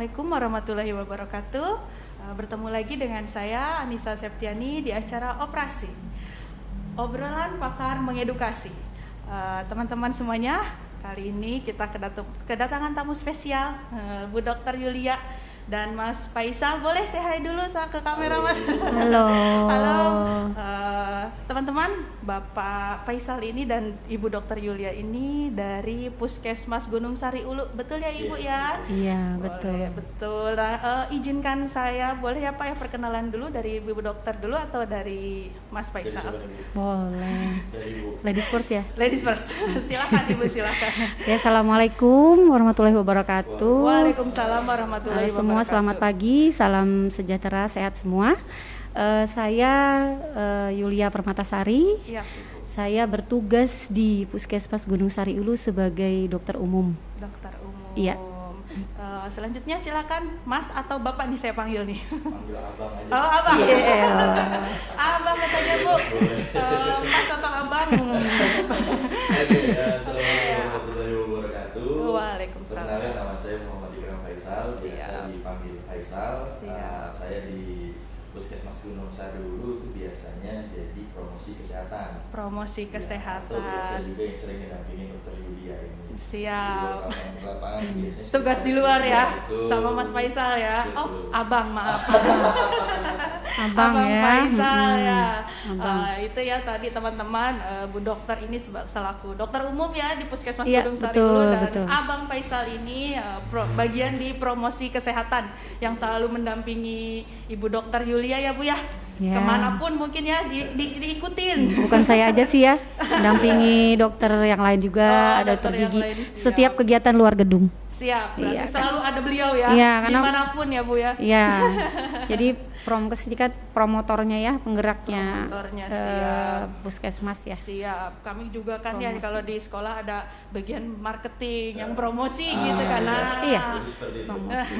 Assalamualaikum warahmatullahi wabarakatuh. Bertemu lagi dengan saya Anissa Septiani di acara Operasi Obrolan Pakar Mengedukasi. Teman-teman semuanya, kali ini kita kedatangan tamu spesial, Bu Dr. Yulia dan Mas Faisal. Boleh say hi dulu ke kamera, Mas? Halo. Halo. Teman-teman, Bapak Faisal ini dan Ibu Dr. Yulia ini dari Puskesmas Gunung Sari Ulu. Betul ya, Ibu ya? Iya, Boleh, betul. Nah, izinkan saya, boleh ya Pak ya, perkenalan dulu dari Ibu Dokter dulu atau dari Mas Faisal? Boleh. Ladies first ya? Ladies first. Silakan Ibu, silakan. Ya, Assalamualaikum warahmatullahi wabarakatuh. Waalaikumsalam warahmatullahi wabarakatuh. Semua selamat pagi, salam sejahtera, sehat semua. Saya Yulia Permatasari. Siap, Ibu. Saya bertugas di Puskesmas Gunung Sari Ulu sebagai dokter umum. Dokter umum. Iya. Selanjutnya silakan Mas atau Bapak nih saya panggil nih. Panggil abang aja. Oh, Abang. Yeah. Abang katanya Bu. Mas atau Abang? Oke, assalamualaikum warahmatullahi wabarakatuh. Waalaikumsalam. Perkenalkan, nama saya Muhammad Ikram Faisal, biasa Siap. dipanggil Faisal. Siap. Saya di Puskesmas Gunung Sari Ulu itu biasanya jadi promosi kesehatan. Promosi Ya, kesehatan. atau biasa juga yang sering mendampingi Dokter Yulia ini. Siap. Di lapangan biasanya Tugas di luar ya, Betul. sama Mas Faisal ya. Betul. Oh, Abang, maaf. Abang ya. Faisal ya. Abang. Itu ya tadi teman-teman, Bu Dokter ini selaku dokter umum ya di Puskesmas Iya, Gunung Sari betul, Ulu, dan betul. Abang Faisal ini bagian di promosi kesehatan yang selalu mendampingi Ibu Dokter Yulia ya Bu ya. Ya. Kemanapun mungkin ya diikutin. Bukan saya aja sih ya, mendampingi dokter yang lain juga, ada dokter dokter yang gigi. lain, siap. Setiap kegiatan luar gedung. Siap, berarti Iya, kan. selalu ada beliau ya, Iya, karena- dimanapun ya Bu ya. Iya. Jadi promkes ini kan promotornya ya, penggeraknya Promotornya, siap. Puskesmas ya. Siap, kami juga kan ya Promosi. kalau di sekolah ada bagian marketing yang promosi Ah, gitu kan. Nah, Iya. Jadi seperti itu. Promosi.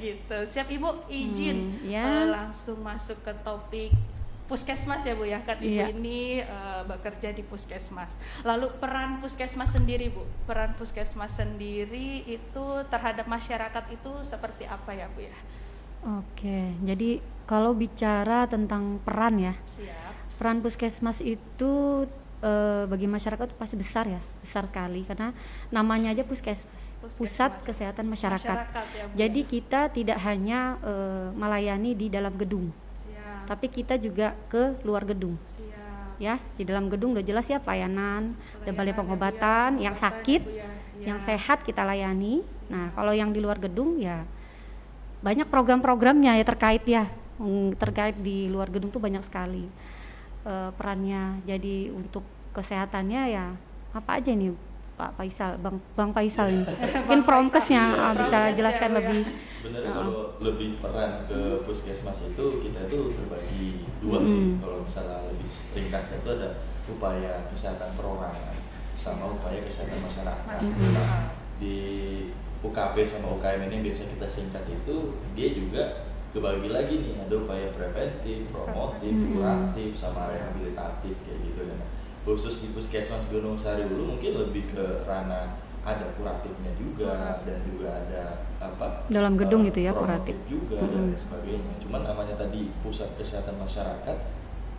gitu. Siap Ibu, izin ya. langsung masuk ke topik Puskesmas ya Bu ya, kan Ibu Iya. ini bekerja di Puskesmas. Lalu peran Puskesmas sendiri Bu, peran Puskesmas sendiri itu terhadap masyarakat itu seperti apa ya Bu ya? Oke, jadi kalau bicara tentang peran ya, Siap. peran puskesmas itu bagi masyarakat itu pasti besar ya, besar sekali karena namanya aja puskesmas, pusat kesehatan masyarakat. Ya Bu. Jadi kita tidak hanya melayani di dalam gedung, Siap. tapi kita juga ke luar gedung. Siap. Ya, di dalam gedung udah jelas ya pelayanan, ada balai Pelayanan, pengobatan, ya, Bu ya, yang pengobatan, sakit, Bu ya. Ya. yang sehat kita layani. Nah, kalau yang di luar gedung ya banyak program-programnya ya terkait di luar gedung tuh banyak sekali perannya. Jadi untuk kesehatannya ya apa aja nih Pak Faisal, Bang Faisal ini. Mungkin promkesnya bisa Promkes jelaskan ya, Bu ya. lebih. Sebenarnya kalau lebih peran ke puskesmas itu kita itu terbagi dua sih. Kalau misalnya lebih ringkasnya itu ada upaya kesehatan perorangan sama upaya kesehatan masyarakat. Nah, di UKP sama UKM ini biasa kita singkat itu dia juga kebagi lagi nih, ada upaya preventif, promotif, kuratif, sama rehabilitatif kayak gitu kan. Khusus di Puskesmas Gunung Sari Ulu mungkin lebih ke ranah ada kuratifnya juga dan juga ada apa Dalam gedung gitu ya, promotif kuratif. juga dan lain sebagainya. Cuman namanya tadi pusat kesehatan masyarakat,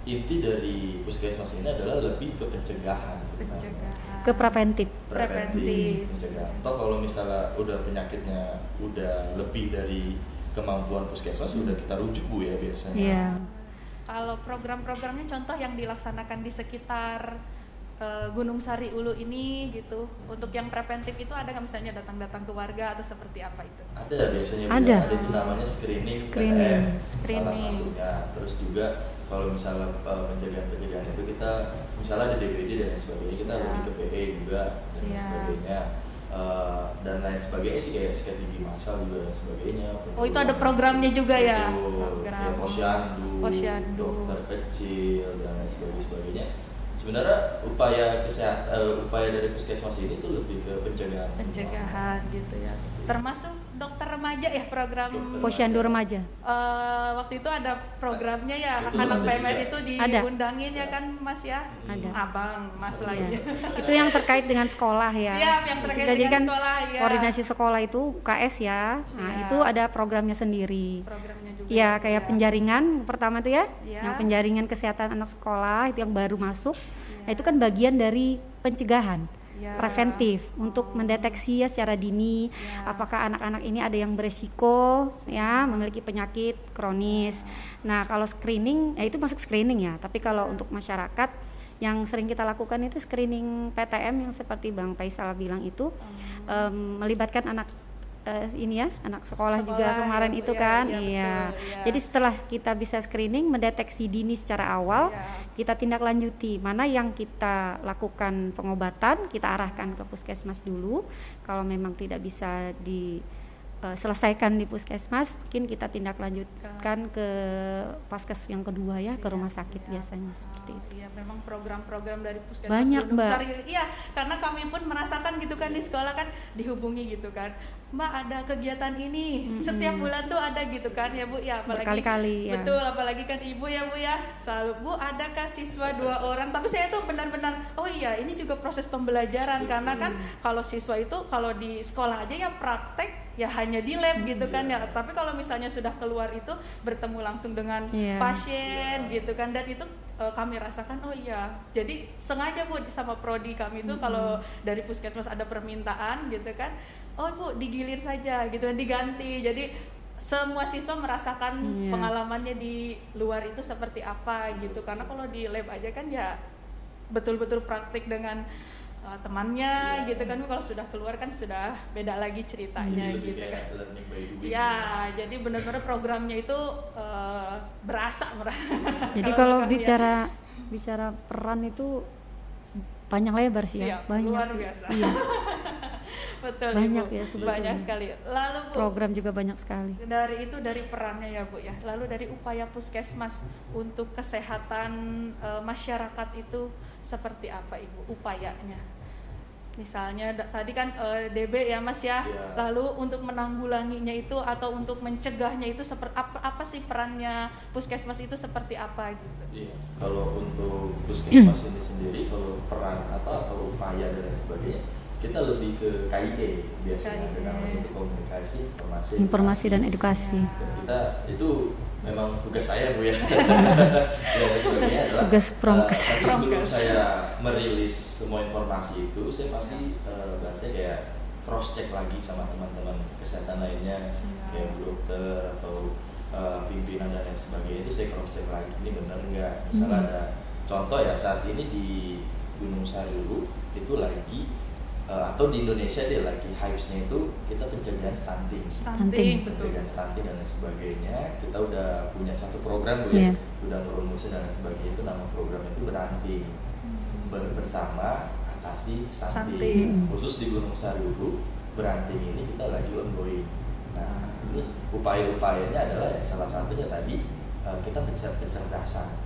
inti dari Puskesmas ini adalah lebih ke pencegahan sebenarnya. Pencegahan. Ke preventif. Preventif. Pencegahan. Atau kalau misalnya udah penyakitnya udah lebih dari kemampuan puskesmas udah kita rujuk Bu ya biasanya. Iya. Kalau program-programnya contoh yang dilaksanakan di sekitar Gunung Sari Ulu ini gitu, untuk yang preventif itu ada nggak, misalnya datang-datang ke warga atau seperti apa itu? Ada biasanya Bu, Ada. ya. Ada itu namanya screening. Screening. PTM, salah Screening. satunya. Terus juga kalau misalnya pencegahan itu kita misalnya ada DBD dan lain sebagainya, kita Siap. lebih ke PE juga dan lain Siap. sebagainya. Dan lain sebagainya sih kayak sikat gigi massal juga dan sebagainya. Oh, itu ada programnya juga ya? Betul. Program. Ya, posyandu, Posyandu. dokter kecil dan lain sebagainya. Sebenarnya upaya upaya dari puskesmas ini tuh lebih ke pencegahan. semua. Pencegahan gitu ya. Termasuk dokter remaja ya, program Posyandu remaja. waktu itu ada programnya ya, Itu anak ada PMR juga. itu Ada. diundangin ya kan Mas ya? Ada. Abang, Mas Iya. lagi. Itu yang terkait dengan sekolah ya. Siap, yang terkait Kita dengan jadikan sekolah ya. koordinasi sekolah itu UKS ya. Nah, Siap. itu ada programnya sendiri. Programnya juga. Ya, kayak penjaringan pertama tuh ya. Iya. Yang penjaringan kesehatan anak sekolah itu yang baru masuk. Nah, itu kan bagian dari pencegahan. Iya. Preventif untuk mendeteksi ya secara dini apakah anak-anak ini ada yang beresiko ya memiliki penyakit kronis. Nah, kalau screening ya itu masuk screening ya. Tapi kalau untuk masyarakat yang sering kita lakukan itu screening PTM yang seperti Bang Faisal bilang itu melibatkan anak ini ya anak sekolah juga Sekolah, kemarin ya, itu Bu, ya, kan iya, iya. betul, iya. Jadi setelah kita bisa screening mendeteksi dini secara awal, kita tindak lanjuti mana yang kita lakukan pengobatan, kita arahkan ke puskesmas dulu. Kalau memang tidak bisa diselesaikan di puskesmas, mungkin kita tindak lanjutkan ke paskes yang kedua ya, ke rumah sakit biasanya seperti itu. Iya, memang program-program dari Puskesmas Banyak, Gunung Mbak. Sari. Iya, karena kami pun merasakan gitu kan di sekolah kan dihubungi gitu kan. Mbak ada kegiatan ini setiap bulan tuh ada gitu kan ya Bu ya, apalagi Berkali-kali, ya. betul, apalagi kan Ibu ya Bu ya selalu Bu adakah siswa 2 orang, tapi saya tuh benar-benar oh iya ini juga proses pembelajaran karena kan kalau siswa itu kalau di sekolah aja ya praktek ya hanya di lab gitu kan ya, tapi kalau misalnya sudah keluar itu bertemu langsung dengan Iya. pasien gitu kan, dan itu kami rasakan oh iya jadi sengaja Bu sama prodi kami itu kalau dari puskesmas ada permintaan gitu kan, oh Bu digilir saja gitu kan, diganti, jadi semua siswa merasakan pengalamannya di luar itu seperti apa gitu, karena kalau di lab aja kan ya betul-betul praktik dengan temannya gitu kan, kalau sudah keluar kan sudah beda lagi ceritanya Jadi lebih gitu kayak kan. learning by doing. Ya, jadi benar-benar programnya itu berasa. Jadi kalau kami ya. bicara peran itu panjang lebar sih ya, Siap, banyak luar sih. biasa. Iya. Betul Banyak Ibu. ya sebetulnya. Banyak sekali. Lalu Bu, Program juga banyak sekali. dari perannya ya Bu ya. Lalu dari upaya puskesmas untuk kesehatan masyarakat itu seperti apa Ibu upayanya? Misalnya tadi kan DB ya Mas ya. Iya. Lalu untuk menanggulanginya itu atau untuk mencegahnya itu seperti apa sih perannya puskesmas itu seperti apa gitu? Iya, kalau untuk puskesmas ini sendiri, kalau peran atau upaya dan lain sebagainya, kita lebih ke KIE biasanya KIE. dengan untuk komunikasi, Informasi dan edukasi. Dan kita itu memang tugas saya Bu ya. Dan sebagainya adalah Tugas promkes. tapi sebelum Promkes. saya merilis semua informasi itu, saya pasti bahasanya kayak cross check lagi sama teman-teman kesehatan lainnya, kayak Bu dokter atau pimpinan dan lain sebagainya, itu saya cross check lagi ini benar nggak. Misalnya ada contoh ya, saat ini di Gunung Sariwu itu lagi atau di Indonesia dia lagi hypes-nya itu kita pencegahan stunting. Stunting. Betul. Pencegahan stunting dan lain sebagainya. Kita udah punya satu program Bu ya, Iya. udah merumuskan dan lain sebagainya, itu nama program itu Beranting. Bersama atasi Stunting. stunting. Khusus di Gunung Sariwu, Beranting ini kita lagi ongoing. Nah, ini upaya-upayanya adalah ya, salah satunya tadi kita pencerdasan,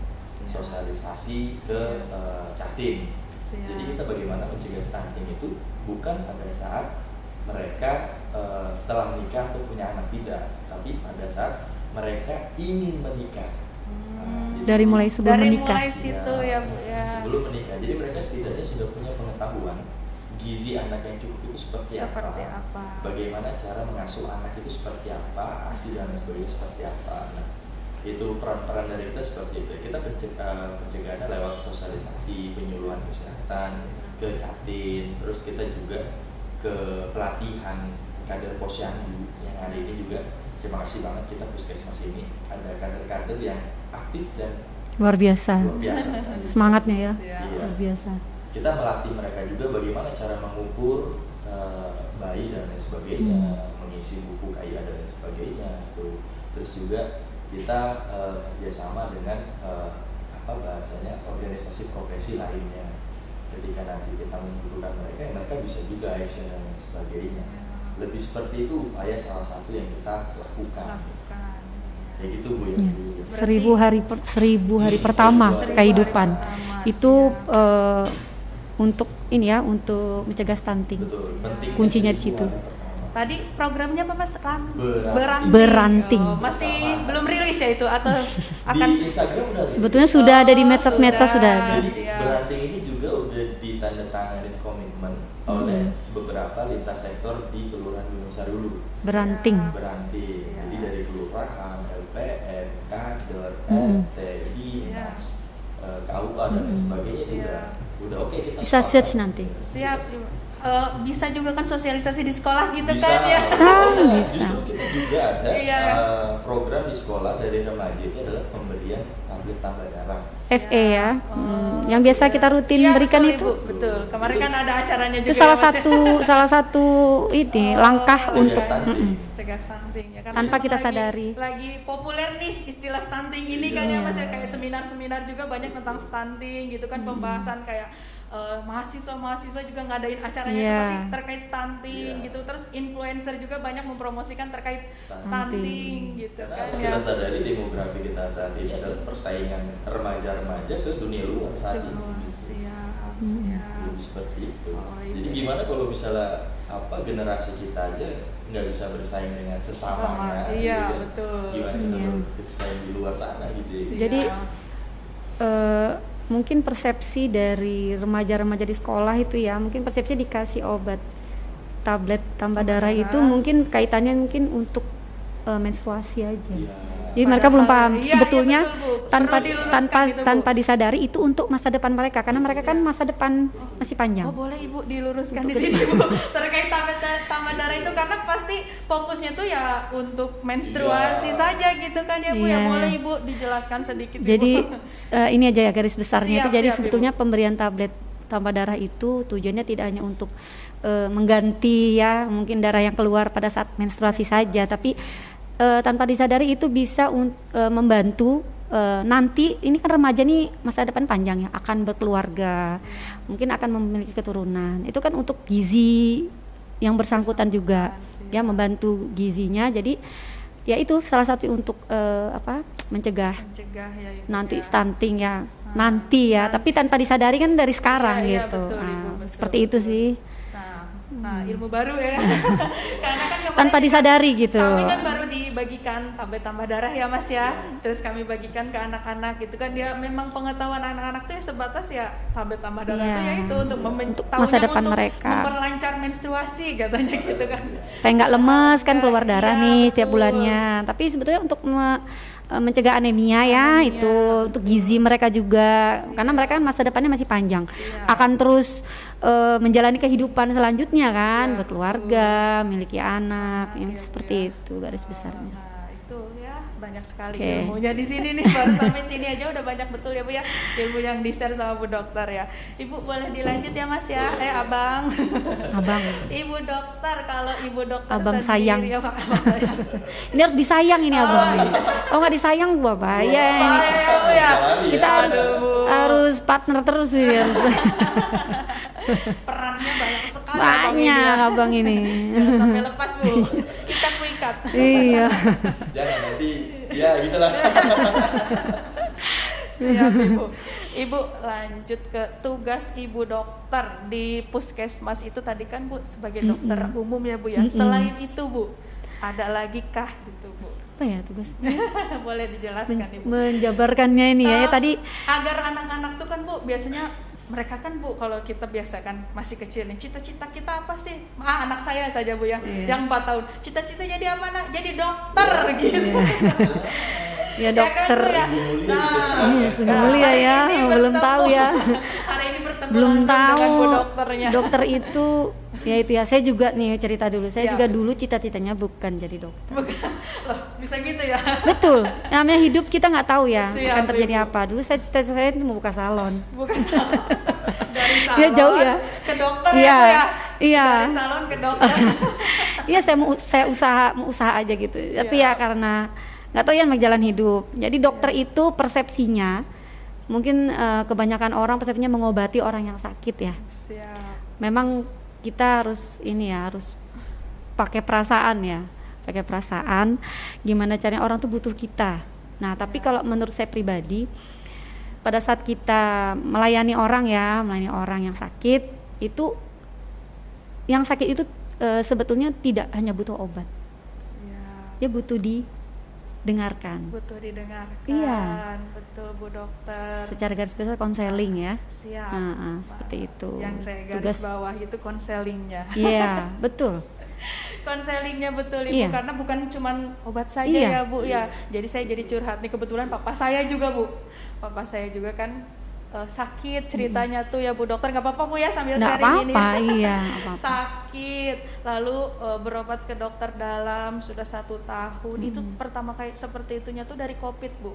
sosialisasi ke Catin. Jadi kita bagaimana mencegah stunting itu bukan pada saat mereka setelah menikah atau punya anak, tidak, tapi pada saat mereka ingin menikah. Jadi Dari mulai sebelum dari menikah. mulai situ ya Bu ya. Sebelum menikah, jadi mereka setidaknya sudah punya pengetahuan gizi anak yang cukup itu seperti apa? Bagaimana cara mengasuh anak itu seperti apa, ASI dan lain sebagainya seperti apa. Nah, itu peran-peran dari kita seperti itu. Kita pencegahannya lewat sosialisasi, penyuluhan kesehatan ke Catin, terus kita juga ke pelatihan kader posyandu yang hari ini juga terima kasih banget kita puskesmas ini ada kader-kader yang aktif dan Luar biasa. luar biasa sekali. Semangatnya ya. Iya. Luar biasa. Kita melatih mereka juga bagaimana cara mengukur bayi dan lain sebagainya, mengisi buku KIA dan lain sebagainya. Terus juga kita kerjasama dengan bahasanya organisasi profesi lainnya. Ketika nanti kita membutuhkan mereka, mereka bisa juga action dan lain sebagainya. Lebih seperti itu upaya salah satu yang kita lakukan. Ya gitu Bu ya. Ya. Bu, ya. 1000 hari pertama kehidupan itu untuk ini ya, untuk mencegah stunting. Betul, pentingnya Kuncinya di 1000 situ. hari pertama. Tadi programnya apa Mas? Beranting. Oh, masih belum rilis ya itu atau akan di Instagram udah rilis. Sebetulnya sudah ada di medsos-medsos sudah ada. Jadi Beranting ini juga udah ditandatangani komitmen oleh beberapa lintas sektor di Kelurahan Gunung Sari. Beranting. Jadi dari kelurahan, LPM, kader, RT, dinas, KUA dan lain sebagainya itu udah oke kita bisa sepakat. search nanti. Siap. Bisa juga kan sosialisasi di sekolah gitu Bisa. kan ya. Bisa. Justru kita juga ada Iya. program di sekolah dari remaja itu adalah pemberian tablet tambah darah. FE ya. Yang biasa kita rutin Iya, berikan betul, itu. Ibu, betul. Kemarin kan ada acaranya juga. Itu salah ya, Mas, ya. salah satu ini langkah Cegah untuk stunting. Cegah stunting ya kan. Tanpa Memang kita sadari. Lagi populer nih istilah stunting ini kan ya Mas ya, kayak seminar-seminar juga banyak tentang stunting gitu kan, pembahasan kayak mahasiswa juga ngadain acaranya itu masih terkait stunting gitu. Terus influencer juga banyak mempromosikan terkait stunting gitu Karena kan harus ya. kita sadari demografi kita saat ini adalah persaingan remaja-remaja ke dunia luar saat ini. Siap. Belum seperti itu. iya. Jadi gimana kalau misalnya generasi kita aja nggak bisa bersaing dengan sesamanya? Iya, gitu ya. betul. Gimana kita bersaing di luar sana gitu? Ya. Jadi mungkin persepsi dari remaja-remaja di sekolah itu ya, mungkin persepsi dikasih obat tablet tambah darah itu mungkin kaitannya mungkin untuk menstruasi aja. Iya. Jadi mereka belum paham Iya, sebetulnya iya, betul, Bu. tanpa Perlu diluruskan tanpa gitu, Bu. tanpa disadari itu untuk masa depan mereka karena mereka kan masa depan masih panjang. Oh boleh Ibu diluruskan di sini Bu terkait tablet tambah darah itu, karena pasti fokusnya tuh ya untuk menstruasi saja gitu kan ya Bu ya. Iya. Boleh Ibu dijelaskan sedikit Ibu? Jadi ini aja ya garis besarnya itu. Jadi Siap, sebetulnya pemberian tablet tambah darah itu tujuannya tidak hanya untuk mengganti ya mungkin darah yang keluar pada saat menstruasi saja, tapi tanpa disadari itu bisa membantu nanti ini kan remaja nih masa depan panjang ya, akan berkeluarga, mungkin akan memiliki keturunan. Itu kan untuk gizi yang bersangkutan juga ya, membantu gizinya. Jadi ya itu salah satu untuk mencegah ya, Ibu, nanti ya. stunting ya. Nanti ya, tapi tanpa disadari kan dari sekarang Iya, gitu. betul, Nah, Ibu, betul, seperti itu sih. Nah, ilmu baru ya. Karena kan kemarin Tanpa disadari gitu. Kami kan baru dibagikan tablet tambah darah ya Mas ya. Terus kami bagikan ke anak-anak gitu kan. Ya memang pengetahuan anak-anak tuh ya sebatas ya tablet tambah darah Iya. tuh ya itu untuk masa depan mereka. memperlancar menstruasi katanya gitu kan. Supaya nggak lemes kan, keluar darah Iya, nih setiap betul. bulannya. Tapi sebetulnya untuk mencegah anemia ya, itu untuk gizi mereka juga, karena mereka kan masa depannya masih panjang, akan terus menjalani kehidupan selanjutnya kan, berkeluarga, memiliki anak, yang seperti itu garis besarnya. Nah, itu ya banyak sekali Oke. ilmunya di sini nih. Baru sampai sini aja udah banyak betul ya Bu ya ilmu yang di-share sama Bu Dokter ya. Ibu boleh dilanjut ya Mas ya? Abang. Abang. Ibu Dokter, kalau Ibu Dokter Abang sendiri, sayang. ya, Pak, Abang sayang. Ini harus disayang ini abang. Oh nggak disayang gua bahaya ini. Bahaya ya Bu ya. Kita harus partner terus sih harus. Perannya banyak sekali Banyak abang ini. Jangan sampai lepas Bu. Ikat Bu ikat. Iya. Jangan nanti ya gitulah. Siap Ibu. Ibu lanjut ke tugas Ibu Dokter di Puskesmas itu tadi kan Bu sebagai dokter umum ya Bu ya. Selain itu Bu, ada lagi kah gitu Bu? Apa ya tugasnya? Boleh dijelaskan Ibu. Menjabarkannya ini ya tadi. Agar anak-anak tuh kan Bu biasanya mereka kan Bu kalau kita biasa kan masih kecil nih, cita-cita kita apa sih? Anak saya saja Bu ya, yang 4 tahun. Cita-cita jadi apa nak? Jadi dokter gitu. Ya dokter. kan, Bu, ya? Sudah mulia hari ya, ini belum bertemu. tahu ya. Hari ini bertemu Belum langsung tahu dengan Bu dokternya. dokter itu ya itu ya, saya juga nih cerita dulu, saya Siap. juga dulu cita-citanya bukan jadi dokter. Bukan. Loh, bisa gitu ya? Betul, namanya hidup kita nggak tahu ya Siap, akan terjadi Ibu. apa. Dulu saya cita-cita saya mau buka salon. Bukan salon. Dari salon Ya, jauh ya. ke dokter Iya, ya Bu ya? iya. Dari salon ke dokter. Iya saya mau usaha aja gitu. Tapi ya karena nggak tahu ya namanya jalan hidup. Jadi dokter itu persepsinya mungkin kebanyakan orang persepsinya mengobati orang yang sakit ya. Siap. Memang kita harus ini ya, harus pakai perasaan ya, pakai perasaan. Gimana caranya orang tuh butuh kita. Nah tapi kalau menurut saya pribadi, pada saat kita melayani orang yang sakit itu, yang sakit itu sebetulnya tidak hanya butuh obat, Siap. dia butuh didengarkan. Butuh didengarkan. Iya. Betul Bu Dokter. Secara garis besar konseling ya. Siap. Seperti itu. Yang saya garis bawah itu konselingnya. Iya, betul. Konselingnya betul Ibu, Iya. karena bukan cuman obat saja Iya. ya Bu ya. Jadi saya jadi curhat nih, kebetulan papa saya juga Bu. Papa saya juga kan sakit ceritanya tuh ya Bu Dokter. Nggak apa-apa Bu ya sambil Nggak sharing ini. apa-apa, iya, nggak apa-apa. Sakit, lalu berobat ke dokter dalam sudah 1 tahun. Itu pertama kali seperti itunya tuh dari COVID Bu.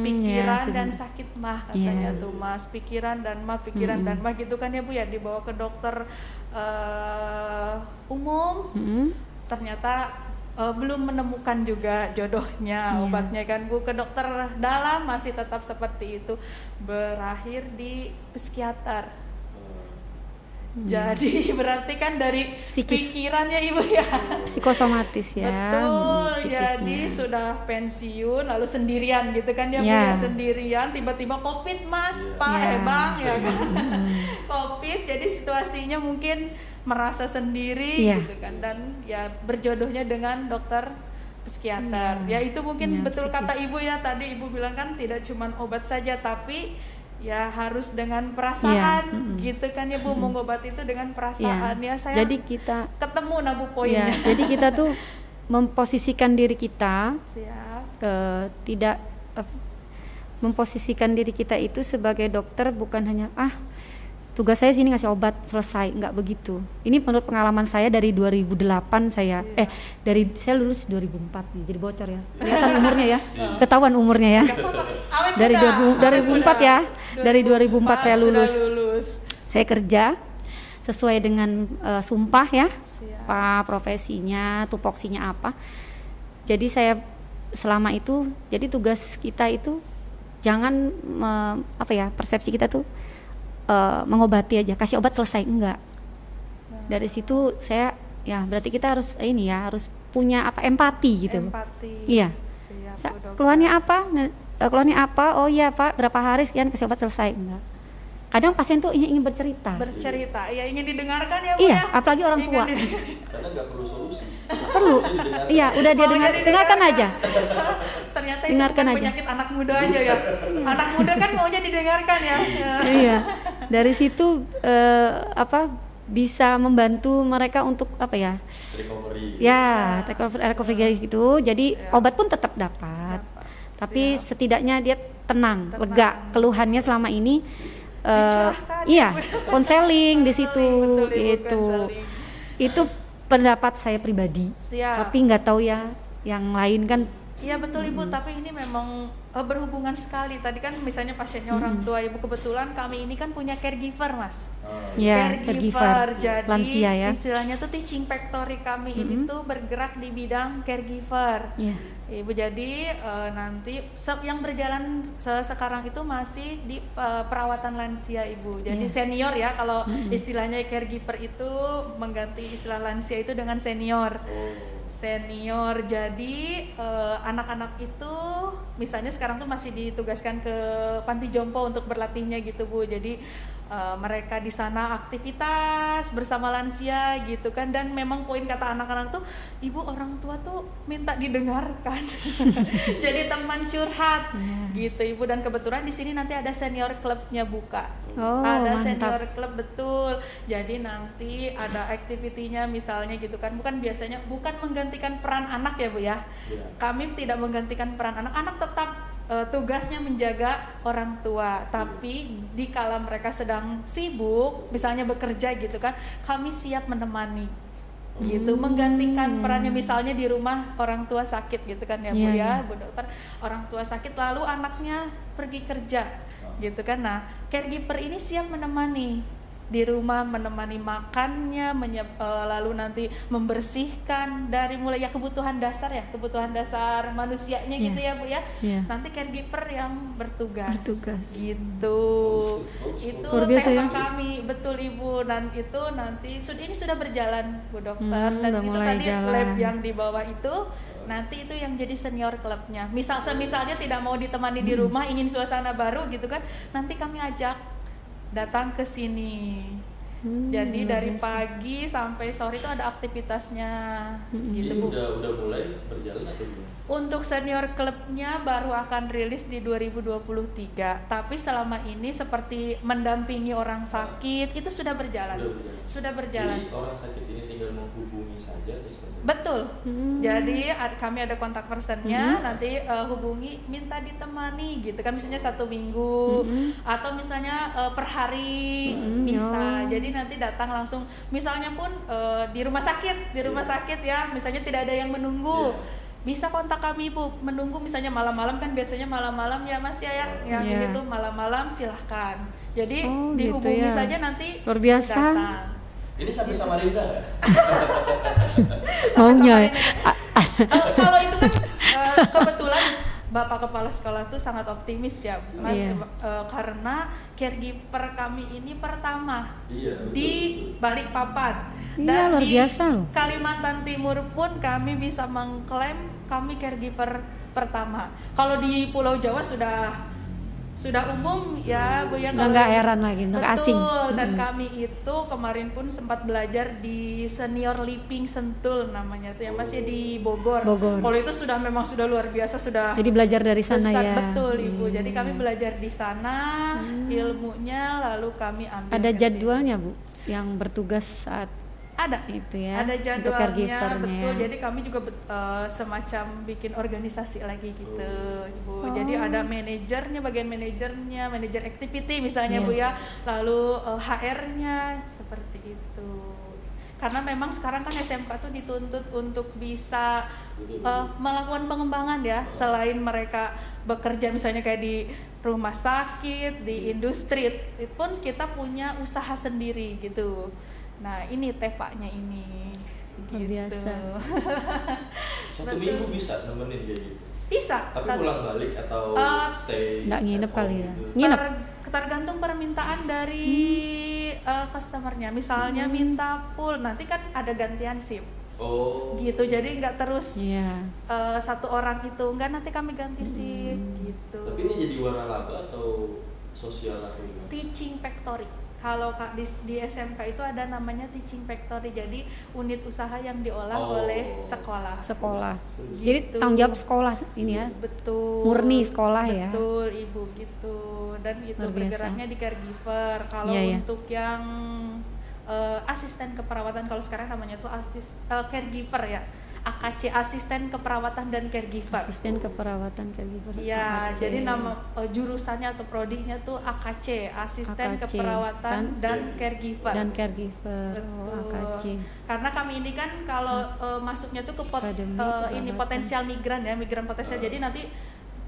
Pikiran dan sakit mah katanya tuh Mas, pikiran dan mah gitu kan ya Bu ya, dibawa ke dokter umum. Ternyata belum menemukan juga jodohnya obatnya kan Bu, ke dokter dalam masih tetap seperti itu, berakhir di psikiater. Jadi berarti kan dari pikirannya Ibu ya, psikosomatis ya. betul. Jadi sudah pensiun lalu sendirian gitu kan ya Bu ya, sendirian tiba-tiba COVID Mas, Pak Bang ya kan. COVID, jadi situasinya mungkin merasa sendiri gitu kan, dan ya berjodohnya dengan dokter psikiater. Ya itu mungkin betul kata Ibu ya, tadi Ibu bilang kan tidak cuma obat saja tapi ya harus dengan perasaan gitu kan ya Bu, mengobati itu dengan perasaan ya. Saya jadi kita ketemu Bu poinnya. Jadi kita tuh memposisikan diri kita tidak memposisikan diri kita itu sebagai dokter bukan hanya tugas saya sini ngasih obat selesai, nggak begitu. Ini menurut pengalaman saya dari 2008 saya saya lulus 2004 nih, jadi bocor ya. Kelihatan umurnya ya, ketahuan umurnya ya. Dari 2004 ya, dari 2004 saya lulus. Saya kerja sesuai dengan sumpah ya, apa profesinya, tupoksinya apa. Jadi saya selama itu, jadi tugas kita itu jangan persepsi kita tuh mengobati aja, kasih obat selesai, enggak. Dari situ saya berarti kita harus harus punya empati gitu. Iya. Keluhannya apa? Oh iya Pak, berapa hari sekian, kasih obat selesai, enggak. Kadang pasien tuh ingin bercerita, ya ingin didengarkan ya Bu ya. Apalagi orang tua. Karena nggak perlu solusi. Perlu. Iya, udah dia dengarkan aja. Ternyata itu bukan penyakit anak muda aja ya. Anak muda kan maunya didengarkan ya. Iya. Dari situ bisa membantu mereka untuk recovery. Ya, recovery gitu. Jadi obat pun tetap dapat. Tapi setidaknya dia tenang, lega. Keluhannya selama ini konseling di situ gitu. Itu pendapat saya pribadi. Tapi nggak tahu ya yang lain kan. Iya betul Ibu, tapi ini memang berhubungan sekali. Tadi kan misalnya pasiennya orang tua Ibu, kebetulan kami ini kan punya caregiver Mas. Caregiver. Jadi lansia ya. Istilahnya tuh teaching factory kami ini tuh bergerak di bidang caregiver. Ibu, jadi nanti yang berjalan sekarang itu masih di perawatan lansia Ibu. Jadi senior ya, kalau istilahnya caregiver itu mengganti istilah lansia itu dengan senior. Senior, jadi anak-anak itu misalnya sekarang tuh masih ditugaskan ke panti jompo untuk berlatihnya gitu Bu. Jadi mereka di sana aktivitas bersama lansia gitu kan, dan memang poin kata anak-anak tuh, Ibu orang tua tuh minta didengarkan. Jadi teman curhat gitu Ibu, dan kebetulan di sini nanti ada senior clubnya buka. Ada mantap. Senior club, betul. Jadi nanti ada aktivitinya misalnya gitu kan, bukan menggantikan peran anak ya Bu ya. Kami tidak menggantikan peran anak. Anak tetap tugasnya menjaga orang tua, tapi dikala mereka sedang sibuk misalnya bekerja gitu kan, kami siap menemani gitu, menggantikan perannya. Misalnya di rumah orang tua sakit gitu kan ya Bu ya, Bu Dokter, orang tua sakit lalu anaknya pergi kerja gitu kan. Nah, caregiver ini siap menemani di rumah, menemani makannya, lalu nanti membersihkan dari mulai kebutuhan dasar manusianya gitu ya Bu ya. Nanti caregiver yang bertugas. Gitu. Itu tema kami, betul Ibu, dan itu nanti ini sudah berjalan Bu Dokter, dan itu tadi lab yang di bawah itu nanti itu yang jadi senior klubnya. Misalnya tidak mau ditemani di rumah, ingin suasana baru gitu kan, nanti kami ajak datang ke sini Jadi luar dari biasa. pagi sampai sore itu ada aktivitasnya gitu Ini Bu. udah mulai berjalan atau belum? Untuk senior klubnya baru akan rilis di 2023, tapi selama ini seperti mendampingi orang sakit itu sudah berjalan. Sudah berjalan. Jadi orang sakit ini tinggal menghubungi saja atau seperti apa? Betul. Jadi kami ada kontak personnya, nanti hubungi minta ditemani gitu kan, misalnya 1 minggu atau misalnya per hari bisa. Jadi nanti datang langsung, misalnya pun di rumah sakit ya, misalnya tidak ada yang menunggu. Bisa kontak kami Bu, menunggu misalnya malam-malam kan, biasanya malam-malam ya Mas ya, yang ini tuh malam-malam silahkan. Jadi dihubungi gitu ya. saja nanti Luar biasa. datang. Ini sampai Samarinda nggak? Maunya. Kalau itu kan kebetulan Bapak Kepala Sekolah tuh sangat optimis ya, Mas, karena caregiver kami ini pertama di Balikpapan. Iya, luar biasa loh. Kalimantan Timur pun kami bisa mengklaim kami caregiver pertama. Kalau di Pulau Jawa sudah umum ya Bu ya. Nggak heran lagi, nggak asing. Dan kami itu kemarin pun sempat belajar di Senior Living Sentul namanya tuh yang masih di Bogor. Kalau itu memang sudah luar biasa, sudah. Jadi belajar dari sana besar, ya. Betul Ibu. Jadi kami belajar di sana ilmunya, lalu kami ambil. Ada kesini. jadwalnya Bu yang bertugas saat Ada itu ya. ada untuk jadwalnya, caregivernya betul. ya. Jadi kami juga semacam bikin organisasi lagi gitu Bu. Jadi ada manajernya, bagian manajernya, manajer activity misalnya Bu ya, lalu HR-nya seperti itu. Karena memang sekarang kan SMK tuh dituntut untuk bisa melakukan pengembangan ya, selain mereka bekerja misalnya kayak di rumah sakit, di industri, itu pun kita punya usaha sendiri gitu. Nah ini tepaknya ini Luar biasa. Satu minggu bisa nemenin kayak gitu? Bisa. Tapi pulang balik atau stay? Nggak nginep at home kali ya? gitu? Nginep? Tergantung permintaan dari customernya. Misalnya minta full, nanti kan ada gantian shift. Oh. Gitu, jadi nggak terus Iya. satu orang itu, enggak, nanti kami ganti shift gitu. Tapi ini jadi waralaba atau sosial atau gimana? Teaching factory. Kalau di SMK itu ada namanya teaching factory, jadi unit usaha yang diolah oleh sekolah. Jadi Gitu. tanggung jawab sekolah ini ya. Betul. Murni sekolah ya. Betul Ibu gitu. Dan itu Luar biasa. bergeraknya di caregiver. Kalau Iya. untuk yang asisten keperawatan, kalau sekarang namanya tuh caregiver ya. AKC, asisten keperawatan dan caregiver. Asisten keperawatan caregiver. Iya, AKC. jadi nama jurusannya atau prodinya tuh AKC, asisten AKC, keperawatan dan caregiver. Dan caregiver. Oh, Betul. AKC. Karena kami ini kan kalau masuknya tuh ke Akademi ini Perawatan. potensial migran ya, migran potensial. Jadi nanti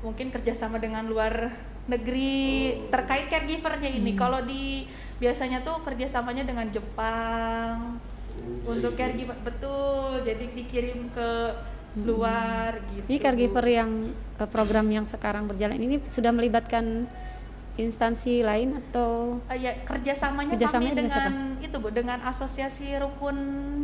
mungkin kerjasama dengan luar negeri terkait caregivernya ini. Kalau biasanya tuh kerjasamanya dengan Jepang untuk caregiver, betul. Jadi dikirim ke luar gitu. Ini caregiver yang program yang sekarang berjalan ini sudah melibatkan instansi lain atau Ya kerjasamanya Kerjasamanya kami dengan dengan itu Bu, dengan Asosiasi Rukun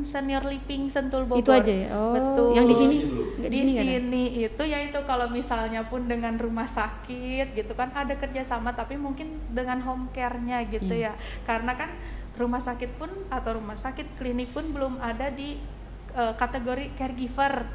Senior Living Sentul Bogor. itu aja ya? Oh, betul. yang di sini? Belum. Nggak Di nggak ada? sini itu yaitu kalau misalnya pun dengan rumah sakit gitu kan ada kerjasama, tapi mungkin dengan home care-nya gitu ya. Karena kan rumah sakit pun atau rumah sakit klinik pun belum ada di kategori caregiver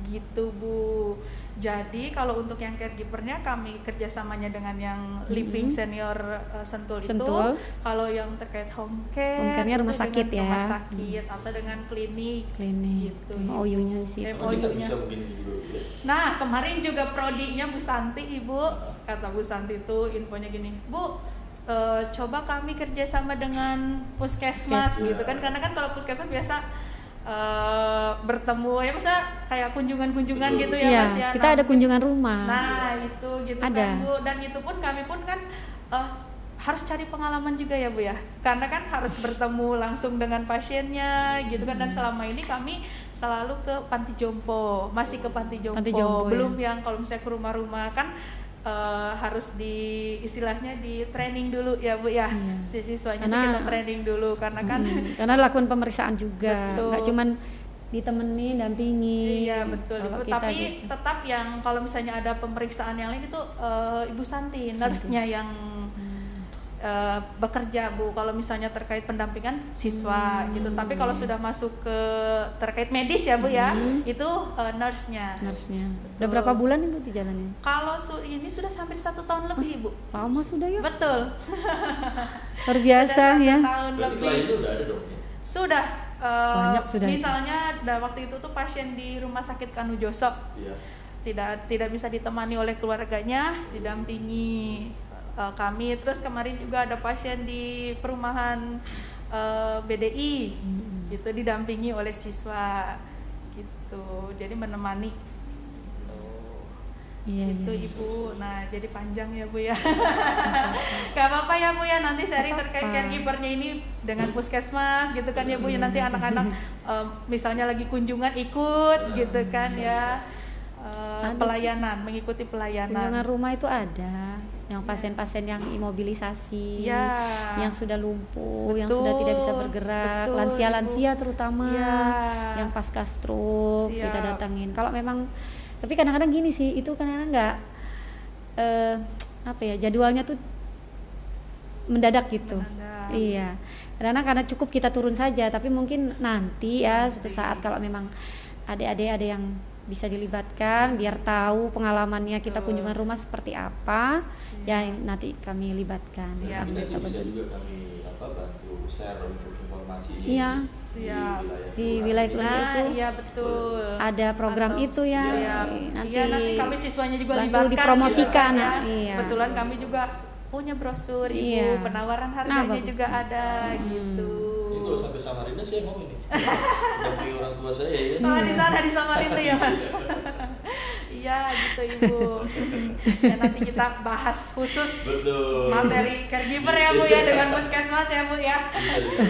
gitu Bu. Jadi kalau untuk yang caregivernya kami kerjasamanya dengan yang Living Senior Sentul itu. Kalau yang terkait home care-nya rumah itu sakit dengan ya. rumah sakit atau dengan klinik gitu. MOU-nya sih. Tapi nggak bisa mungkin gitu ya. Nah kemarin juga prodinya Bu Santi, Ibu kata Bu Santi itu infonya gini, Bu coba kami kerjasama dengan puskesmas gitu kan, karena kan kalau puskesmas biasa bertemu ya, masa kayak kunjungan-kunjungan gitu ya Iya, Mas ya. kita ada kunjungan rumah. Nah itu gitu Ada. kan Bu, dan itu pun kami pun kan harus cari pengalaman juga ya Bu ya, karena kan harus bertemu langsung dengan pasiennya gitu kan. Dan selama ini kami selalu ke panti jompo, masih ke panti jompo, belum yang kalau misalnya ke rumah-rumah kan harus istilahnya di training dulu ya Bu ya, si siswanya itu kita training dulu karena kan karena lakukan pemeriksaan juga, nggak cuman ditemenin, dampingi. Iya betul Ibu, tapi gitu. Tetap yang kalau misalnya ada pemeriksaan yang lain itu Ibu Santi, nurse-nya yang bekerja Bu, kalau misalnya terkait pendampingan siswa gitu. Tapi kalau sudah masuk ke terkait medis ya Bu ya, itu nurse-nya. Nurse-nya. Udah berapa bulan Ibu di jalannya? Kalau ini sudah hampir 1 tahun lebih Bu. Lama sudah ya? Betul. Luar biasa sudah 1 ya. tahun Berarti lebih. kliennya udah ada dong ya? Sudah. Banyak sudah. Misalnya waktu itu tuh pasien di rumah sakit Kanujoso. Iya. Tidak bisa ditemani oleh keluarganya, didampingi kami. Terus kemarin juga ada pasien di perumahan BDI gitu, didampingi oleh siswa gitu, jadi menemani itu Ibu. Nah jadi panjang ya Bu ya. Gak apa-apa ya Bu ya, nanti sharing terkait caregivernya ini dengan puskesmas gitu kan ya Bu ya, nanti anak-anak misalnya lagi kunjungan ikut gitu kan ya. Pelayanan, mengikuti pelayanan. Kunjungan rumah itu ada, yang pasien-pasien yang imobilisasi, yang sudah lumpuh, yang sudah tidak bisa bergerak, lansia-lansia terutama, yang pasca stroke kita datangin. Kalau memang, tapi kadang-kadang gini sih, itu kadang-kadang nggak, jadwalnya tuh mendadak gitu. Iya, kadang-kadang karena cukup kita turun saja, tapi mungkin nanti ya suatu saat kalau memang adik-adik ada yang bisa dilibatkan biar tahu pengalamannya kita kunjungan rumah seperti apa, yang nanti kami libatkan. Nanti bisa juga kami bantu share untuk informasi di wilayah itu. Iya betul. Ada program itu ya. Nanti kami siswanya juga libatkan, dipromosikan. Gitu, ya. Kebetulan kami juga punya brosur Ibu, penawaran harganya juga ada gitu. Kalau sampai Samarinda saya mau ini dampingi orang tua saya ya. Di sana di Samarinda ya Mas. Iya gitu Ibu. Ya nanti kita bahas khusus materi caregiver ya Bu ya, dengan puskesmas ya Bu ya.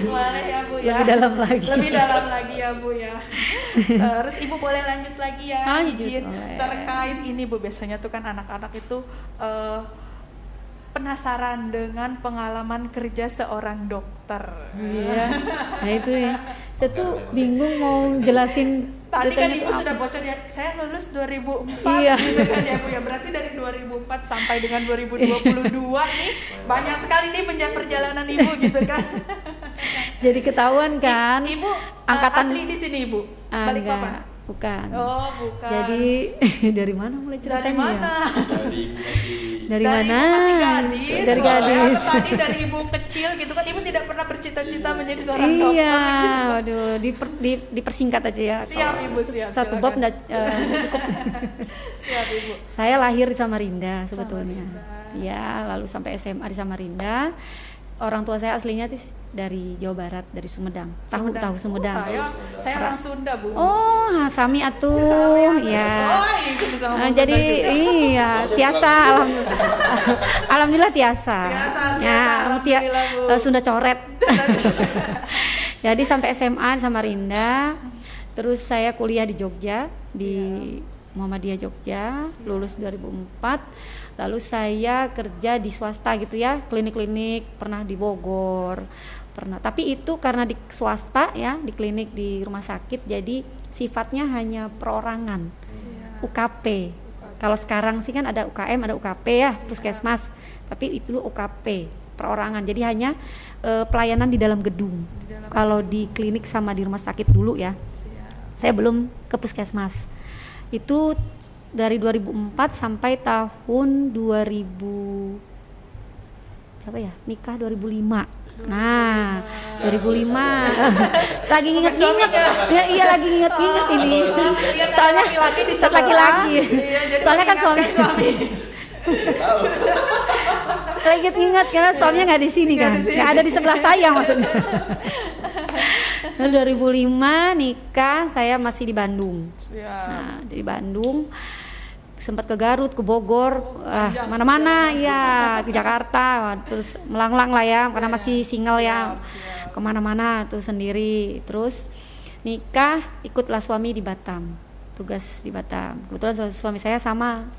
Boleh ya Bu ya. Lebih dalam lagi ya Bu ya. Terus Ibu boleh lanjut lagi ya, izin terkait ini Bu. Biasanya tuh kan anak-anak itu penasaran dengan pengalaman kerja seorang dokter. Iya. Nah itu ya. Saya tuh bingung mau jelasin. Tadi kan Ibu sudah bocor ya, saya lulus 2004 gitu kan ya Bu ya. Berarti dari 2004 sampai dengan 2022 nih banyak sekali nih perjalanan Ibu gitu kan. Jadi ketahuan kan. Ibu angkatan asli di sini Ibu? Balikpapan? Bukan. Oh, bukan. Jadi dari mana mulai ceritanya? Dari mana? Dari mana? Ibu masih gadis. Dari gadis. Tadi dari Ibu kecil gitu kan, Ibu tidak pernah bercita-cita menjadi seorang dokter. Iya, waduh, dipersingkat aja ya. Siap Ibu, siap. Satu bab cukup. Siap Ibu. Saya lahir di Samarinda sebetulnya. Ya, lalu sampai SMA di Samarinda. Orang tua saya aslinya dari Jawa Barat, dari Sumedang. Tahu Sumedang. Saya orang Sunda Bu. Oh, sami atuh. Ya. Jadi iya, tiasa alhamdulillah tiasa. Ya, Sunda coret. Jadi sampai SMA di Samarinda. Terus saya kuliah di Jogja, di Muhammadiyah Jogja, lulus 2004. Lalu saya kerja di swasta gitu ya, klinik-klinik, pernah di Bogor, pernah. Tapi itu karena di swasta ya, di klinik di rumah sakit, jadi sifatnya hanya perorangan, UKP. Kalau sekarang sih kan ada UKM, ada UKP ya, puskesmas. Tapi itu UKP, perorangan. Jadi hanya pelayanan di dalam gedung. Kalau di klinik sama di rumah sakit dulu ya. Saya belum ke puskesmas. Itu dari 2004 sampai tahun 2000 berapa ya? Nikah 2005. Nah, 2005. Lagi inget-inget. Ya iya lagi inget-inget ini. Soalnya laki-laki. Soalnya kan suami. Lagi inget karena suaminya nggak di sini kan. Nggak ada di sebelah saya maksudnya. 2005 nikah, saya masih di Bandung. Nah, dari Bandung sempat ke Garut, ke Bogor, mana-mana ya, ke Jakarta, terus melanglang lah ya, karena masih single ya, kemana-mana tuh sendiri. Terus nikah, ikutlah suami di Batam, tugas di Batam. Kebetulan suami saya sama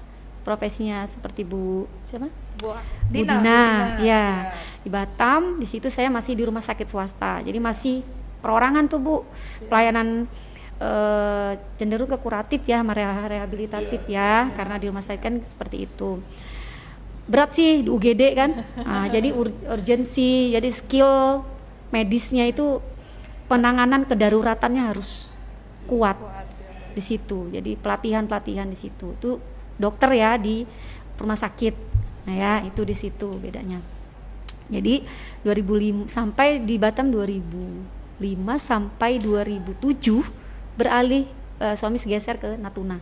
profesinya seperti Bu siapa? Bu Dina, ya di Batam. Di situ saya masih di rumah sakit swasta, jadi masih perorangan tuh Bu, pelayanan cenderung ke kuratif ya, sama rehabilitatif ya, karena di rumah sakit kan seperti itu. berat sih di UGD kan. Nah, jadi urgensi, jadi skill medisnya itu penanganan kedaruratannya harus kuat ya. di situ. Jadi pelatihan di situ. Itu dokter ya di rumah sakit. Nah ya itu di situ bedanya. Jadi 2005 sampai di Batam 2005 sampai 2007 beralih suami segeser ke Natuna.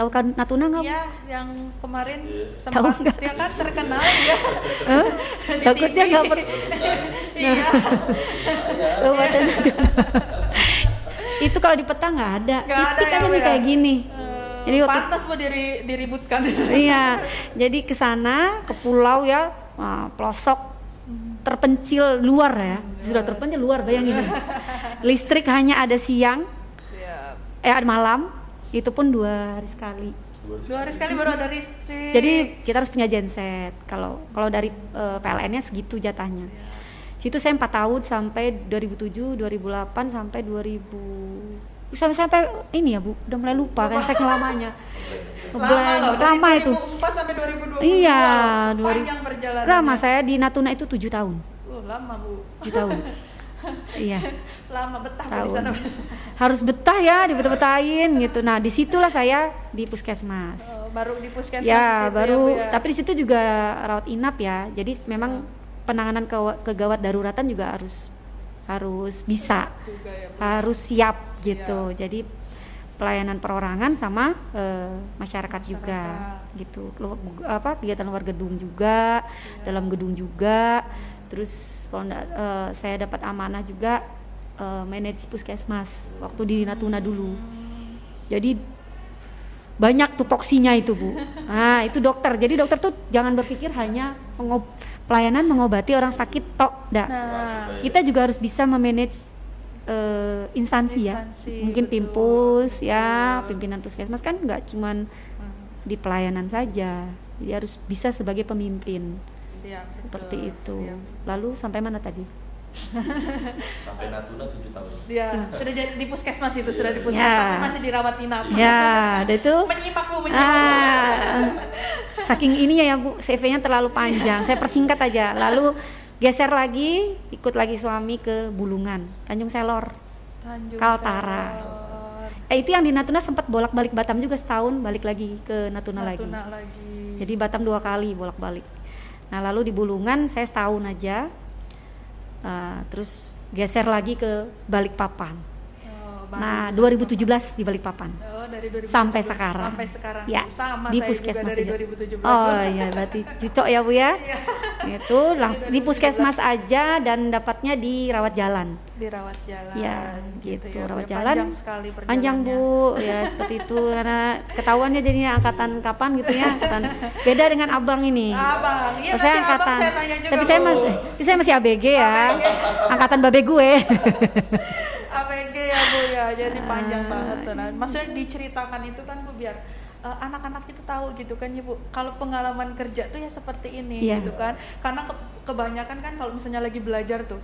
Tahu kan Natuna nggak? Iya, yang kemarin Tahu sempat nggak? dia kan terkenal ya. Di Takutnya TV. nggak Iya. Kabupaten Natuna. Itu kalau di peta nggak ada. Nggak ada Titik ya, aja Bu, nih ya? kayak gini. Jadi waktu Pantas mau diributkan. iya, jadi ke sana ke pulau ya, pelosok terpencil luar ya, sudah terpencil luar, bayangin. Listrik hanya ada siang, Siap. ada malam, itu pun 2 hari sekali. 2 hari sekali baru ada listrik. Jadi kita harus punya genset. Kalau dari PLN-nya segitu jatahnya. Situ saya 4 tahun sampai 2007, 2008 sampai 2000 sampai ini ya Bu, udah mulai lupa kan saking lamanya. lama loh, dari Lama itu. 2004 sampai 2020. Iya, Panjang perjalanan. lama saya di Natuna itu 7 tahun. Lama Bu. 7 tahun. Iya. Lama betah Bu, di Tahun. sana. Harus betah ya, dibetah-betahin gitu. Nah, disitulah saya di puskesmas. Baru di puskesmas Ya, di situ baru. ya, Bu, ya. Tapi di situ juga rawat inap ya. Jadi memang penanganan kegawat daruratan juga harus bisa, Juga ya, Bu. harus siap gitu. Jadi pelayanan perorangan sama masyarakat juga gitu. Kegiatan luar gedung juga, dalam gedung juga. Terus kalau saya dapat amanah juga manage puskesmas waktu di Natuna dulu. Jadi banyak tupoksinya itu Bu. Nah itu dokter. Jadi dokter tuh jangan berpikir hanya pelayanan mengobati orang sakit tok. Nah, Kita juga harus bisa memanage instansi ya. Mungkin betul. Pimpus ya, pimpinan puskesmas kan nggak cuman di pelayanan saja. Jadi harus bisa sebagai pemimpin. Siap, Seperti betul, itu. siap. Lalu sampai mana tadi? Sampai Natuna 7 tahun. Dia sudah jadi di puskesmas itu, sudah di puskesmas Ya. tapi masih dirawat inap. Ya, udah itu. Menyimak Bu, menyimak. Saking ininya ya Bu, CV-nya terlalu panjang. Saya persingkat aja. Lalu geser lagi, ikut lagi suami ke Bulungan, Tanjung Selor, Tanjung Kaltara. Selor. Itu yang di Natuna sempat bolak-balik Batam juga setahun, balik lagi ke Natuna lagi. lagi. Jadi Batam 2 kali bolak-balik. Nah lalu di Bulungan saya setahun aja, terus geser lagi ke Balikpapan. Nah 2017 di Balikpapan. Dari 2017 sampai sekarang. Sampai sekarang. Ya, Sama di saya puskesmas juga dari juga. 2017. Oh iya, berarti cocok ya Bu ya. Itu langsung di puskesmas aja dan dapatnya di rawat jalan. Dirawat jalan. Ya, gitu. ya, Rawat Bu. jalan. Panjang sekali perjalanannya. Panjang Bu, ya seperti itu karena ketahuannya jadinya angkatan kapan gitu ya. Beda dengan Abang ini. Abang, iya Saya nanti angkatan. Abang saya tanya juga. Tapi saya masih ABG ya. Angkatan babe gue. APG ya Bu ya, jadi panjang banget tuh. Nah, maksudnya diceritakan itu kan Bu biar anak-anak itu tahu gitu kan ya Bu. Kalau pengalaman kerja tuh ya seperti ini gitu kan. Karena kebanyakan kan kalau misalnya lagi belajar tuh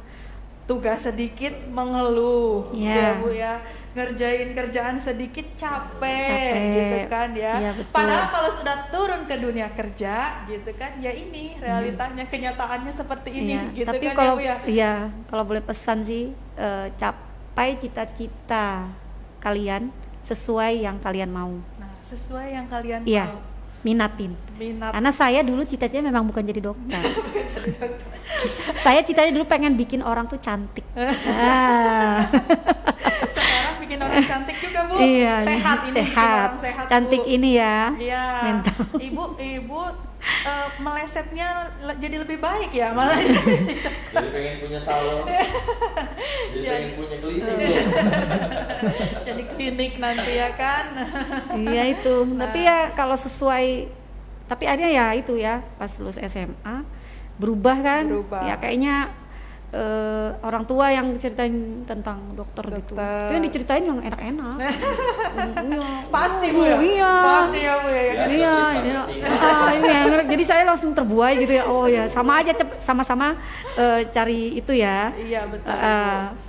tugas sedikit mengeluh ya Bu ya. Ngerjain kerjaan sedikit capek gitu kan ya. Padahal kalau sudah turun ke dunia kerja gitu kan ya ini realitanya kenyataannya seperti ini gitu Tapi kan kalau, ya Bu ya. Iya, kalau boleh pesan sih capai cita-cita kalian sesuai yang kalian mau. Nah, sesuai yang kalian Iya, mau. minatin. Minat. Karena saya dulu cita-citanya memang bukan jadi dokter. Saya citanya dulu pengen bikin orang tuh cantik. Sekarang bikin orang cantik juga Bu. Iya, Sehat ini bikin sehat. orang sehat Cantik Bu. ini ya. Iya. Mental. Ibu melesetnya jadi lebih baik ya malah. Jadi pengen punya salon. Jadi pengen punya klinik. Jadi klinik nanti ya kan. Iya itu. Tapi ya kalau sesuai, tapi akhirnya ya itu ya pas lulus SMA berubah kan. Ya kayaknya orang tua yang ceritain tentang dokter gitu. Tapi yang diceritain yang enak-enak. Pasti Bu ya. Iya. Pasti ya Bu ya. Iya. Jadi saya langsung terbuai gitu ya. Oh ya, sama aja sama-sama cari itu ya. Iya betul.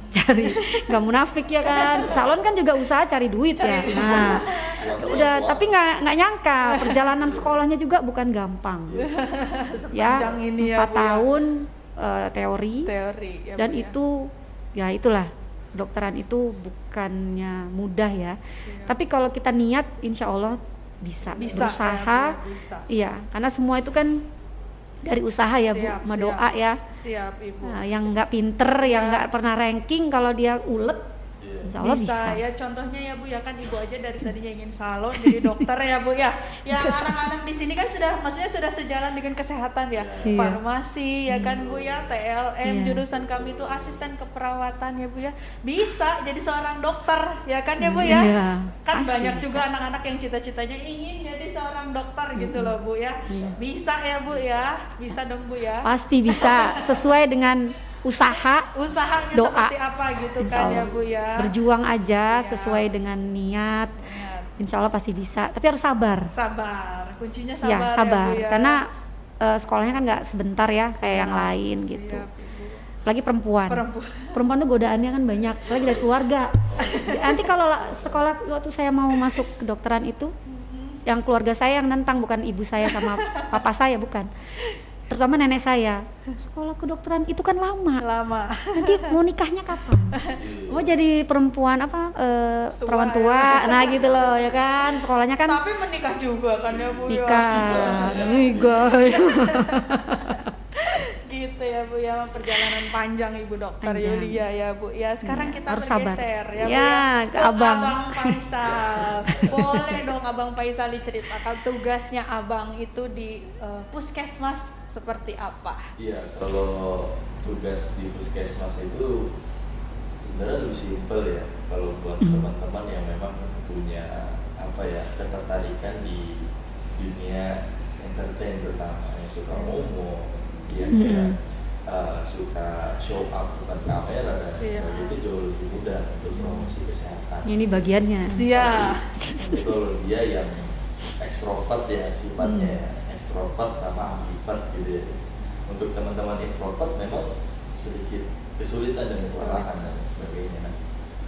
cari, nggak munafik ya kan, salon kan juga usaha cari duit ya. Nah udah, tapi nggak nyangka perjalanan sekolahnya juga bukan gampang ya. Sepanjang ini ya, 4 Bu, ya. tahun teori ya, dan Bu, ya. itu ya itulah, kedokteran itu bukannya mudah ya. Tapi kalau kita niat insya Allah bisa berusaha ya, Bu, bisa. iya, karena semua itu kan dari usaha ya Bu, sama doa ya. Siap Ibu. Nah, yang nggak pinter, yang nggak pernah ranking, kalau dia ulet, insya Allah bisa. Ya contohnya ya Bu ya, kan Ibu aja dari tadinya ingin salon jadi dokter ya Bu ya. Ya anak-anak di sini kan maksudnya sudah sejalan dengan kesehatan ya. Iya. Farmasi ya kan Bu ya, TLM, Iya. jurusan kami itu asisten keperawatan ya Bu ya. Bisa jadi seorang dokter ya kan ya Bu ya. Iya, Kan pasti banyak bisa. juga anak-anak yang cita-citanya ingin jadi seorang dokter gitu loh Bu ya. Bisa ya Bu ya. Bisa dong Bu ya. Pasti bisa, sesuai dengan Usahanya doa. seperti apa gitu Insya kan ya Allah. Bu ya. Berjuang aja Siap. sesuai dengan niat, Ya, insya Allah pasti bisa. Tapi harus sabar. sabar, kuncinya sabar Ya sabar, Bu ya. karena sekolahnya kan nggak sebentar ya kayak yang lain Siap, gitu. Ibu. Apalagi perempuan. Perempuan tuh godaannya kan banyak, apalagi dari keluarga. Nanti kalau sekolah waktu saya mau masuk kedokteran itu, yang keluarga saya yang nentang, bukan ibu saya sama papa saya, bukan. Terutama nenek saya. Sekolah kedokteran itu kan lama. Nanti mau nikahnya kapan? Mau jadi perempuan perawan tua, nah gitu loh ya kan. Sekolahnya kan Tapi menikah juga kan ya Bu ya. nikah. Gitu ya Bu ya, perjalanan panjang Ibu Dokter Panjang. Yulia ya Bu ya. Sekarang kita harus sabar. bergeser ya Bu Ya, ya, ke Abang. Faisal. Boleh dong Abang Faisal diceritakan tugasnya Abang itu di puskesmas seperti apa? Iya, kalau tugas di puskesmas itu sebenarnya lebih simpel ya. Kalau buat teman-teman yang memang punya ketertarikan di dunia entertain, terutama yang suka ngomong, yang suka show up depan kamera dan sebagainya, itu jauh lebih mudah untuk promosi kesehatan. Ini bagiannya. Iya. Tapi kalau dia yang ekstrovert ya sifatnya ya, ekstrovert sama ambivert gitu ya. Untuk teman-teman introvert memang sedikit kesulitan dan kewalahan dan sebagainya. Nah,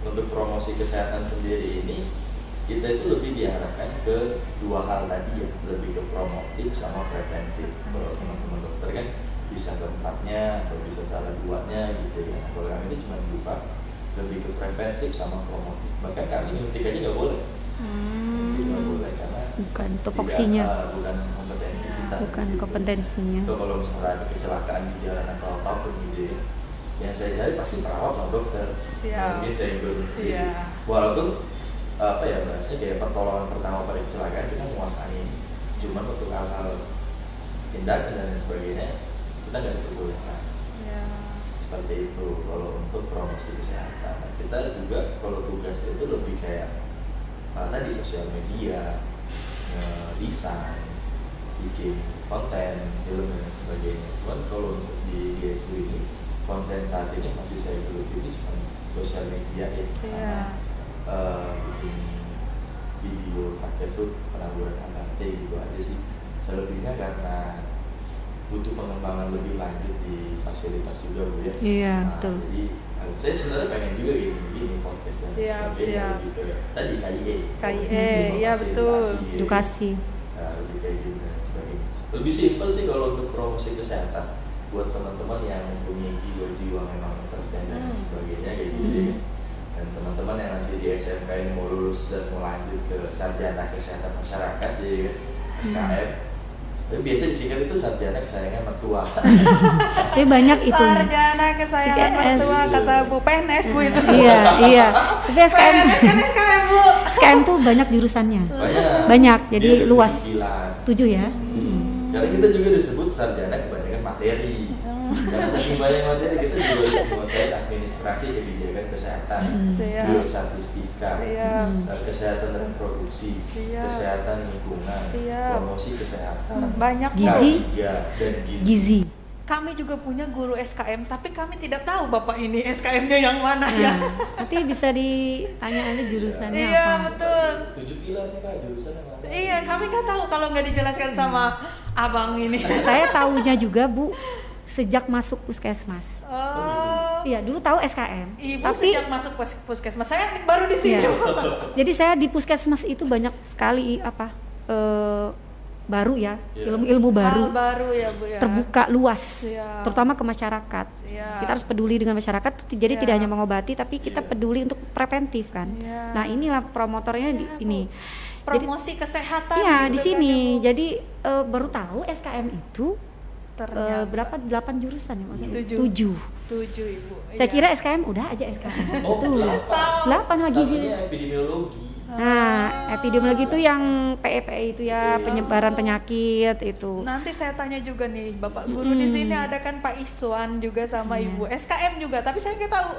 untuk promosi kesehatan sendiri ini kita itu lebih diarahkan ke dua hal tadi ya, lebih ke promotif sama preventif. Kalau teman-teman dokter kan bisa keempatnya atau bisa salah duanya gitu ya. Nah, kalau kami ini cuma buka lebih ke preventif sama promotif. Bahkan kami nyuntik aja nggak boleh. Nggak boleh karena Bukan topoksinya. bukan kompetensi kita. Bukan di situ. kompetensinya. Itu kalau misalnya ada kecelakaan di jalan atau apapun gitu ya, yang saya cari pasti perawat sama dokter. Siap. Mungkin saya ikut sendiri. Iya. Walaupun bahasanya kayak pertolongan pertama pada kecelakaan kita menguasai, cuman untuk hal-hal tindakan dan lain sebagainya kita nggak diperbolehkan. Ya. Seperti itu kalau untuk promosi kesehatan. Nah, kita juga kalau tugas itu lebih kayak tadi sosial media, desain, bikin konten, film dan sebagainya. Cuman kalau untuk di GSU ini konten saat ini masih saya geluti itu cuma sosial media ya, sama bikin video terakhir tuh penanggulangan HKT gitu aja sih. Selebihnya karena butuh pengembangan lebih lanjut di fasilitas juga Bu ya. Iya, betul. Jadi saya sebenarnya pengen juga gini podcast dan sebagainya gitu ya. Tadi KIE, iya betul. Edukasi. Lebih kayak gitu dan sebagainya. Lebih simpel sih kalau untuk promosi kesehatan buat teman-teman yang mempunyai jiwa-jiwa memang entertain dan sebagainya kayak gitu ya. Dan teman-teman yang nanti di SMK ini mau lulus dan mau lanjut ke sarjana kesehatan masyarakat di SKM. Tapi biasa disingkat itu sarjana kesayangan mertua. Tapi banyak itu. Sarjana kesayangan mertua kata Bu PNS Bu itu. Iya. Tapi SKM PNS kan SKM Bu. SKM tuh banyak jurusannya. Banyak. Jadi Dia ada luas. 7 ya. Karena kita juga disebut sarjana kebanyakan materi. Karena saking banyak materi kita juga harus menguasai administrasi kebijakan kesehatan, biostatistika, kesehatan reproduksi, kesehatan lingkungan, promosi kesehatan, banyak gizi dan gizi. Kami juga punya guru SKM, tapi kami tidak tahu Bapak ini SKM-nya yang mana ya. Nanti bisa ditanya aja jurusannya Iya apa. betul. 7 pilar nih Kak, jurusan yang mana? Iya, kami nggak tahu kalau nggak dijelaskan sama Abang ini. Saya tahunya juga Bu sejak masuk puskesmas. Oh. Iya, dulu tahu SKM. Ibu Tapi sejak masuk puskesmas, saya baru di sini. Iya. Bu. Jadi saya di puskesmas itu banyak sekali baru ya, Iya. ilmu-ilmu baru. Hal baru ya Bu ya. Terbuka luas, Siap. terutama ke masyarakat. Siap. Kita harus peduli dengan masyarakat, jadi Siap. tidak hanya mengobati, tapi kita Iya. peduli untuk preventif kan. Iya. Nah inilah promotornya Iya, Bu. ini. Promosi kesehatan. Iya gitu di kan, sini. ya, Bu. Jadi baru tahu SKM itu Ternyata berapa 8 jurusan ya maksudnya? 7. 7. 7 Ibu. Saya Iya. kira SKM udah aja SKM. Oh, Tuh. 8 lagi sih. Satunya epidemiologi. Nah, epidemiologi itu yang PEPE itu ya, Iya. penyebaran penyakit itu. Nanti saya tanya juga nih Bapak Guru di sini ada kan Pak Iswan juga sama Iya. Ibu SKM juga, tapi saya nggak tahu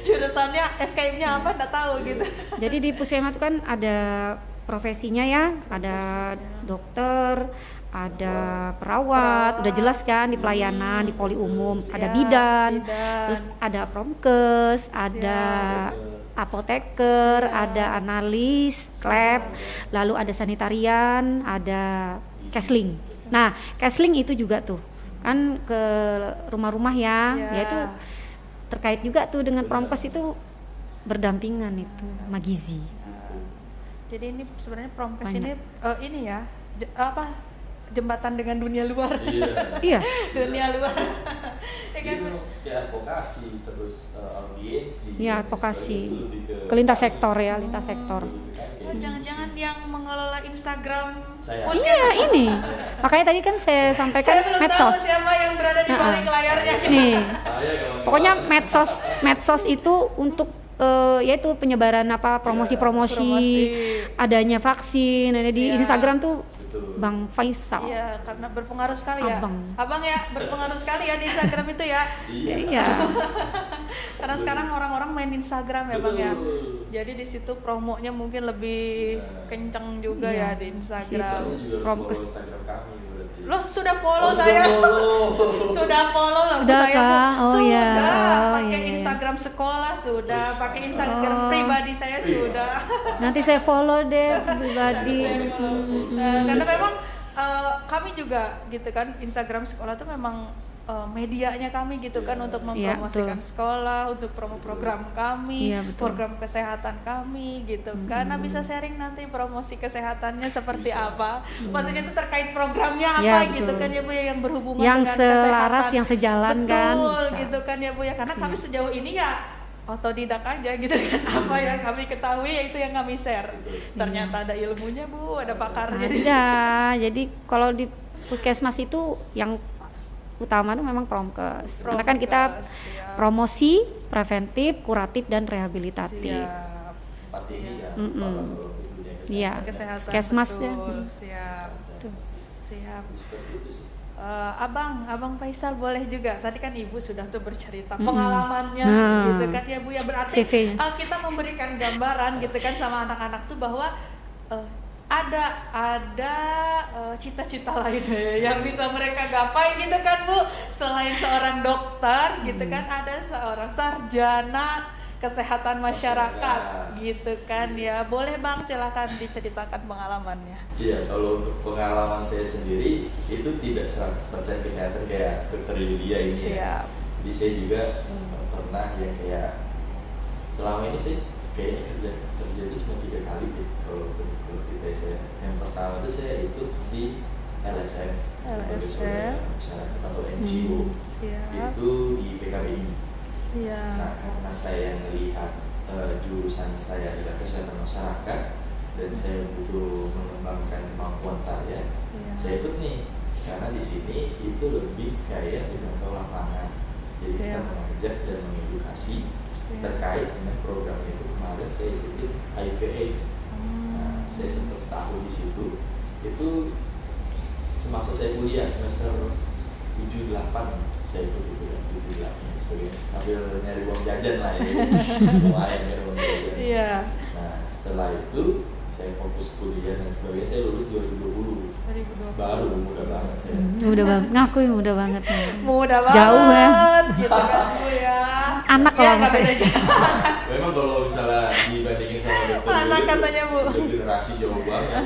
jurusannya SKM-nya apa, nggak tahu gitu. Jadi di puskesmas itu kan ada profesinya ya, ada dokter, ada perawat, udah jelas kan di pelayanan, di poli umum, ada Siap, bidan, bidan. terus ada promkes, ada apoteker, ada analis, lab, lalu ada sanitarian, ada kesling. Nah, kesling itu juga tuh kan ke rumah-rumah ya, Ya. yaitu terkait juga tuh dengan promkes itu berdampingan itu, magizi. Jadi ini sebenarnya promkes Banyak. ini ya jembatan dengan dunia luar. Iya. Iya. Dunia luar. Ya kan? Itu kayak advokasi terus audiensi. Iya, dan advokasi. sebagainya, itu lebih Ke lintas sektor ya, lintas sektor. Oh, jangan-jangan yang mengelola Instagram Saya. puskesmas. Iya, ini. Makanya tadi kan saya sampaikan Saya belum medsos. tahu siapa yang berada di balik layarnya. Nih. Saya kalau Pokoknya medsos itu untuk yaitu penyebaran promosi-promosi, Promosi. adanya vaksin, ada di Siap. Instagram tuh Betul. Bang Faisal. Iya, karena berpengaruh sekali ya. Abang. Ya, berpengaruh sekali ya di Instagram itu ya. Iya. Iya. Karena sekarang orang-orang main Instagram ya, Bang ya. Betul. Jadi di situ promonya mungkin lebih kenceng juga Iya. ya di Instagram. Kamu juga harus Promkes. follow Instagram kami berarti. Loh, sudah follow Oh, saya. follow. Sudah follow loh Sudah saya, Bu. kah? Oh, Sudah, iya. Oh, pakai iya, iya. Instagram sekolah sudah, pakai Instagram Oh. pribadi saya sudah. Nanti saya follow deh pribadi. Karena memang kami juga gitu kan, Instagram sekolah tuh memang medianya kami gitu kan untuk Iya, mempromosikan betul. sekolah, untuk program kami, Iya, betul. program kesehatan kami gitu. Karena bisa sharing nanti promosi kesehatannya seperti Bisa. apa. Maksudnya itu terkait programnya Iya, apa betul. gitu kan ya Bu ya, yang berhubungan Yang dengan selaras, kesehatan. yang sejalan Betul, kan, bisa. gitu kan ya Bu ya. Karena kami sejauh ini ya otodidak aja gitu kan. Apa yang kami ketahui ya itu yang kami share. Ternyata ada ilmunya Bu, ada pakarnya. Ada. Jadi kalau di puskesmas itu yang utama itu memang promkes. Karena kan kita Promkes, siap. promosi, preventif, kuratif dan rehabilitatif. Siap. Empat ini ya. Mm-mm. Pak, kalau untuk dunia Iya. Kesehatan Puskesmas betul. ya. Siap. Tuh. Siap. Seperti itu sih. Abang Faisal boleh juga. Tadi kan Ibu sudah tuh bercerita pengalamannya Nah. gitu kan ya Bu ya, berarti CV-nya. kita memberikan gambaran gitu kan sama anak-anak tuh bahwa ada cita-cita lain yang bisa mereka gapai gitu kan Bu, selain seorang dokter gitu kan, ada seorang sarjana kesehatan masyarakat gitu kan ya. Boleh Bang, silakan diceritakan pengalamannya. Iya, kalau untuk pengalaman saya sendiri itu tidak 100% kesehatan kayak dokter Lydia ini ya. Siap. Jadi saya juga pernah yang kayak selama ini sih kayaknya kerja itu cuma 3 kali deh kalau kita saya. Yang pertama itu saya itu di LSM, Lembaga Swadaya Masyarakat atau NGO. Siap. Itu di PKBI. Siap. Nah, karena saya melihat jurusan saya adalah kesehatan masyarakat dan saya butuh mengembangkan kemampuan saya ikut nih. Karena di sini itu lebih kayak menjangkau lapangan. Jadi kita Siap. mengajak dan mengedukasi terkait dengan program itu. Kemarin saya ikutin HIV/AIDS. Nah, saya sempat setahun di situ. Itu semasa saya kuliah semester 7-8 saya ikut itu ya, 7-8 sebagainya, sambil nyari uang jajan lah ya. Lumayan nyari uang jajan. Iya. Nah, setelah itu saya fokus kuliah dan sebagainya, saya lulus 2020. 2020. Baru muda banget saya. Mudah banget, ngakuin mudah banget. Mudah banget. Jauh ya. Gitu kan Bu ya. Anak Ya, kalau nggak saya. beda jauh. Memang kalau misalnya dibandingin sama dokter Anak dulu, katanya, Bu. udah generasi jauh banget.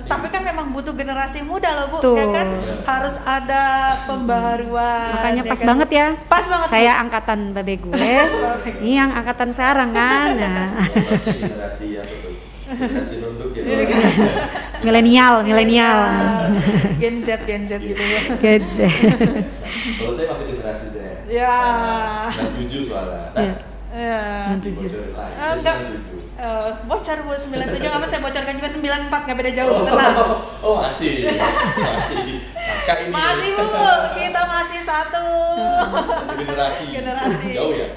Tapi kan memang butuh generasi muda loh Bu, Tuh. ya kan? Harus ada pembaharuan. Makanya ya pas kan? banget ya. Pas banget. Saya angkatan babe gue. Ini yang angkatan sekarang kan. Nah, Pasti generasi apa tuh? Generasi nunduk ya. milenial. Gen Z gitu ya. Gen Z. Kalau saya masih generasi Z. Ya. 97 soalnya. Iya. Ya. 97. Bocorin lagi. Enggak. 97. Bocor Bu 97, nggak apa saya bocorkan juga 94, nggak beda jauh, tenang. Oh masih kakak ini Masih ya. Bu, kita masih satu generasi jauh ya.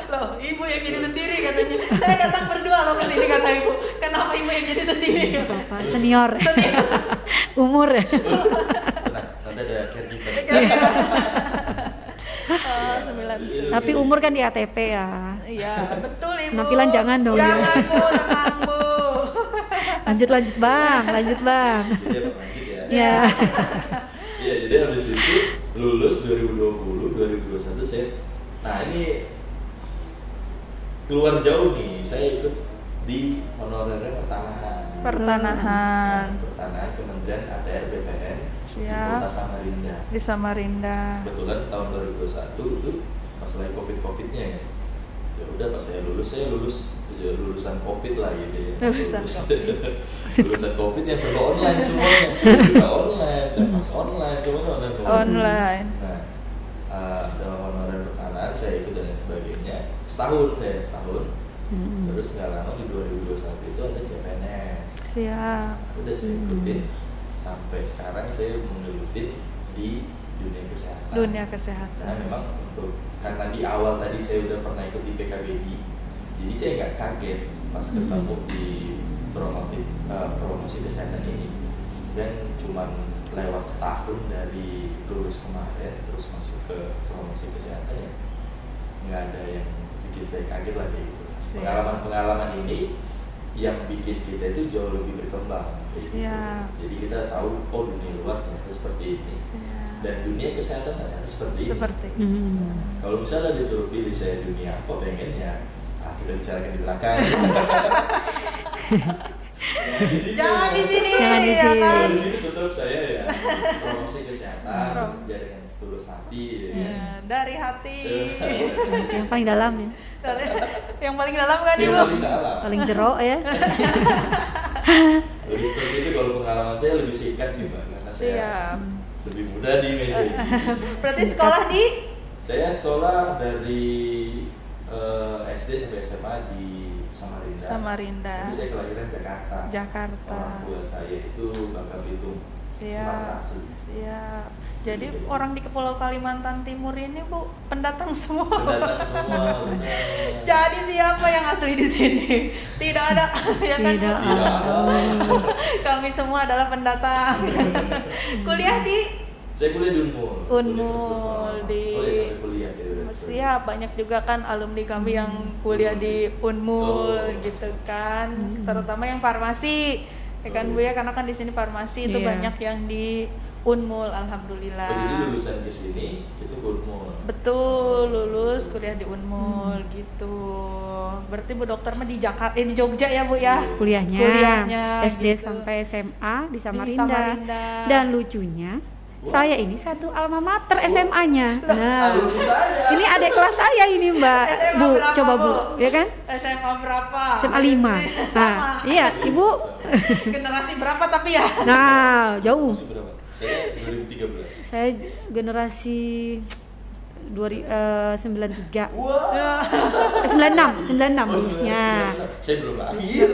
Loh, ibu yang jadi sendiri katanya. Saya datang berdua loh ke sini kata ibu. Kenapa ibu yang jadi sendiri? Bapak senior. Umur. Nah, nanti ada caregiver. Tapi umur kan di ATP ya. Iya, betul ibu. Penampilan jangan dong, ya. Jangan Bu, tenang Bu. Lanjut bang. Jadi apa lanjut ya? Ya. Iya, jadi habis itu lulus 2020, 2021 saya. Nah, ini keluar jauh nih. Saya ikut di honorernya pertanahan Kementerian ATR BPN di Siap. Kota Samarinda. Di Samarinda. Kebetulan tahun 2021 itu pas lagi COVID-nya ya. Ya udah pas saya lulus ya lulusan COVID lah gitu ya. Lulusan COVID yang serba online semuanya. Sudah online, cemas online, semuanya Online. Nah, dalam honorer pertanahan saya ikut dan lain sebagainya. Setahun. Terus nggak lama di 2021 itu ada CPNS. Siap. Udah saya ikutin sampai sekarang saya menggelutin di dunia kesehatan. Dunia Karena kesehatan. memang karena di awal tadi saya udah pernah ikut di PKBI, jadi saya nggak kaget pas ketemu di promosi kesehatan ini. Dan cuman lewat setahun dari lulus kemarin terus masuk ke promosi kesehatan ya, nggak ada yang bikin saya kaget lagi gitu. Pengalaman ini yang bikin kita itu jauh lebih berkembang. Siap. Jadi kita tahu dunia luar ternyata seperti ini. Siap. Dan dunia kesehatan ternyata seperti ini. Kalau misalnya disuruh pilih saya dunia apa pengennya, kita bicarakan di belakang. Jangan di sini. Jangan di ya sini. kan? Kalau di sini tetap saya ya promosi kesehatan kerja dengan setulus hati. Ya, dari hati. Yang paling dalam ya. Yang paling dalam kan Yang ibu? paling dalam. Paling jero ya. Lebih seperti itu. Kalau pengalaman saya lebih singkat sih mbak, karena saya Siap. lebih muda di meja ini. Berarti sekolah di? Saya sekolah dari SD sampai SMA di Samarinda. Tapi saya kelahiran Jakarta. Orang tua saya itu Bangka Belitung. Sumatera Siap. asli. Siap. Jadi orang di Pulau Kalimantan Timur ini Bu pendatang semua. Pendatang semua. Benar. Jadi siapa yang asli di sini? Tidak ada, ya kan? Tidak Bu? ada. Kami semua adalah pendatang. Kuliah di? Saya kuliah di Unmul. Unmul di. Oh ya sampai kuliah gitu. Siap, banyak juga kan alumni kami yang kuliah di Unmul gitu kan. Terutama yang farmasi. Ya kan Bu ya, karena kan di sini farmasi itu Iya. banyak yang di Unmul, alhamdulillah. Jadi lulusan ke sini itu ke Unmul. Betul, lulus kuliah di Unmul gitu. Berarti Bu dokter mah di Jakarta, di Jogja ya Bu ya? Kuliahnya SD gitu. sampai SMA di Di Samarinda. Samarinda. Dan lucunya saya ini satu alma mater SMA-nya. Nah, Alumni saya. ini adik kelas saya ini Mbak. SMA Bu, berapa, coba Bu, Bu? ya kan? SMA berapa? SMA 5. Sama. Nah, iya, Ibu. Generasi berapa tapi ya? Nah, jauh. Masih berapa? Saya 2013. Saya generasi 93. Wah. 96 Oh, maksudnya. Saya belum lahir.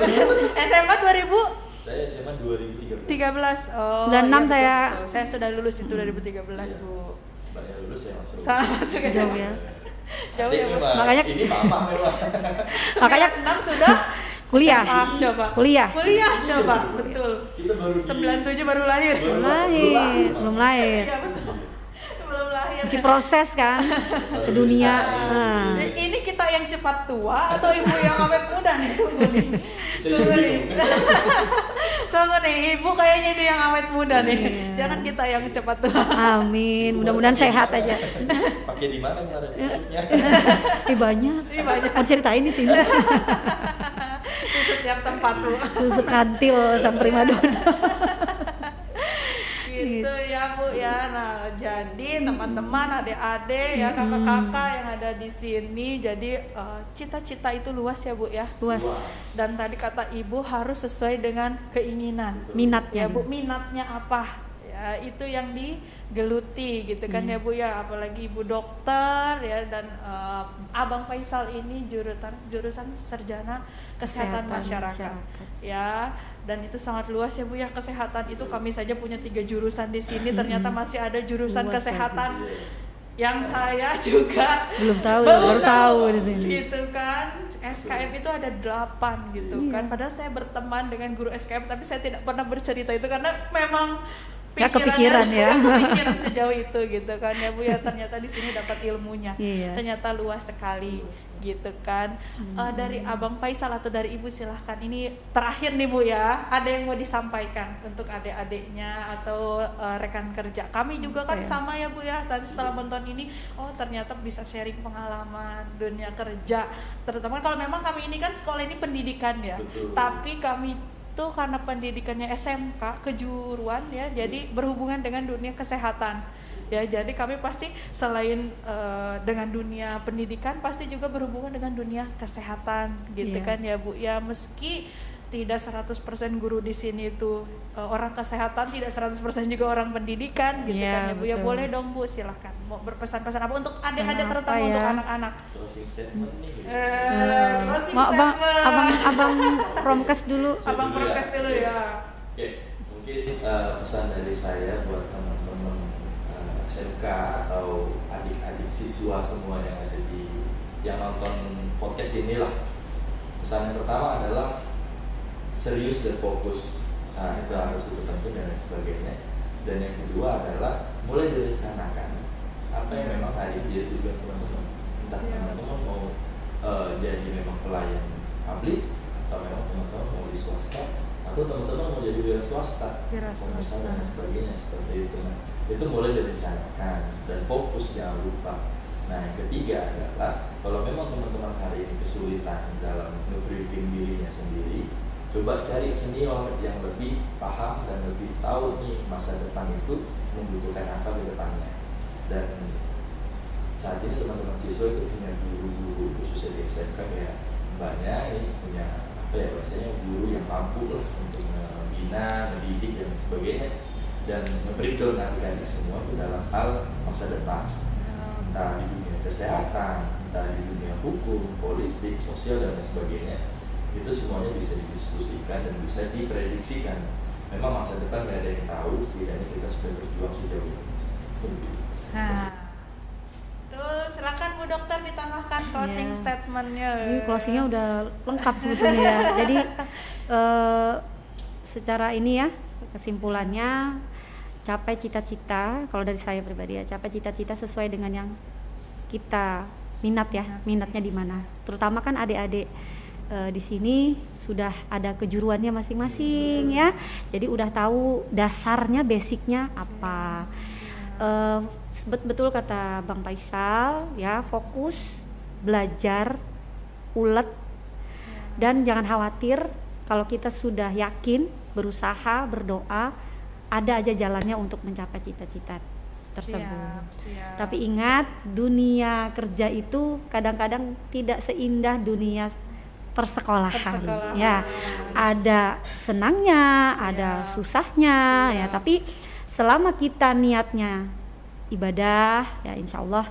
SMA 2000? Saya SMA 2013. 13. Oh. 96 iya, saya. betul. Saya sudah lulus itu 2013, Iya. Bu. Banyak lulus saya masuk. Sama masuk Jauh SMA. ya. Jauh Adik ya, Bu. memang, Makanya- ini mama memang. Makanya 6 sudah kuliah. SMA, coba. Kuliah. Kuliah coba, betul. Kita baru di- 97 baru lahir. Baru Belum lahir. Iya, betul. Belum lahir. Masih proses kan ke dunia. Nah. Ini kita yang cepat tua atau ibu yang awet muda nih? Tunggu nih. Saya Tunggu juga nih. bingung. Tunggu nih, ibu kayaknya ini yang awet muda nih. Iya. Jangan kita yang cepat tua. Amin, mudah-mudahan sehat aja. Pakai di mana kemarin susuknya? Banyak. Ih, banyak. Mau ceritain di sini. Tusuk setiap tempat tuh. Susu kantil sama primadona. Gitu ya Bu ya. Nah, jadi teman-teman, adik-adik ya, kakak-kakak yang ada di sini, jadi cita-cita itu luas ya Bu ya. Luas. Dan tadi kata Ibu harus sesuai dengan keinginan. Minatnya. Ya Bu, minatnya apa? Ya, itu yang digeluti gitu kan ya Bu ya. Apalagi Ibu dokter ya, dan Abang Faisal ini jurusan sarjana kesehatan masyarakat. Ya, dan itu sangat luas ya Bu ya, kesehatan itu kami saja punya 3 jurusan di sini, ternyata masih ada jurusan luas kesehatan yang saya juga belum tahu, baru tahu di sini. Gitu kan. SKM itu ada 8 gitu kan. Padahal saya berteman dengan guru SKM, tapi saya tidak pernah bercerita itu karena memang nggak kepikiran ya. Kepikiran sejauh itu gitu kan ya Bu ya. Ternyata di sini dapat ilmunya. Ternyata luas sekali gitu kan. Dari Abang Faisal atau dari Ibu silahkan, ini terakhir nih Bu ya, ada yang mau disampaikan untuk adik-adiknya atau rekan kerja kami juga kan sama ya Bu ya. Tadi setelah menonton ini, oh ternyata bisa sharing pengalaman dunia kerja, terutama kalau memang kami ini kan sekolah ini pendidikan ya. Betul. Tapi kami itu karena pendidikannya SMK kejuruan ya, jadi berhubungan dengan dunia kesehatan ya. Jadi kami pasti selain dengan dunia pendidikan, pasti juga berhubungan dengan dunia kesehatan gitu kan ya Bu ya. Meski tidak 100% guru di sini itu orang kesehatan, tidak 100% juga orang pendidikan gitu kan ya Bu ya. Boleh dong Bu, silahkan mau berpesan-pesan apa untuk adik-adik, terutama untuk anak-anak. Closing statement nih. Abang Promkes dulu. Abang Promkes dulu ya. Oke, mungkin pesan dari saya buat teman-teman SMK atau adik-adik siswa semua yang nonton podcast inilah. Pesan yang pertama adalah serius dan fokus. Nah, itu harus penting dan lain sebagainya. Dan yang kedua adalah mulai direncanakan apa yang memang hari dia tujuan teman-teman. Entah teman-teman mau jadi memang pelayan publik, atau memang teman-teman mau di swasta, atau teman-teman mau jadi wira swasta, komersial dan sebagainya seperti itu. Nah, itu mulai direncanakan dan fokus, jangan lupa. Nah, yang ketiga adalah kalau memang teman-teman hari ini kesulitan dalam nge-briefing dirinya sendiri, coba cari senior yang lebih paham dan lebih tahu nih masa depan itu membutuhkan apa ke depannya. Dan saat ini teman-teman siswa itu punya guru-guru khususnya di SMK ya, banyak ini punya biasanya guru yang mampu lah untuk membina, mendidik dan sebagainya, dan nge-breakdown adik-adik semua itu dalam hal masa depan, entah di dunia kesehatan, entah di dunia hukum, politik, sosial dan sebagainya. Itu semuanya bisa didiskusikan dan bisa diprediksikan. Memang masa depan nggak ada yang tahu, setidaknya kita sudah berjuang sejauh ini. Nah, betul. Silakan Bu Dokter ditambahkan closing statementnya. Ini closingnya udah lengkap sebetulnya ya. Jadi secara ini ya, kesimpulannya, capai cita-cita. Kalau dari saya pribadi ya, capai cita-cita sesuai dengan yang kita minat ya, minatnya di mana. Terutama kan adik-adik di sini sudah ada kejuruannya masing-masing ya, jadi udah tahu dasarnya, basicnya apa. Betul kata Bang Faisal ya, fokus, belajar, ulet, dan jangan khawatir kalau kita sudah yakin, berusaha, berdoa, ada aja jalannya untuk mencapai cita-cita tersebut. Siap. Tapi ingat, dunia kerja itu kadang-kadang tidak seindah dunia persekolahan. Ya, ada senangnya, ada susahnya ya, tapi selama kita niatnya ibadah ya, insya Allah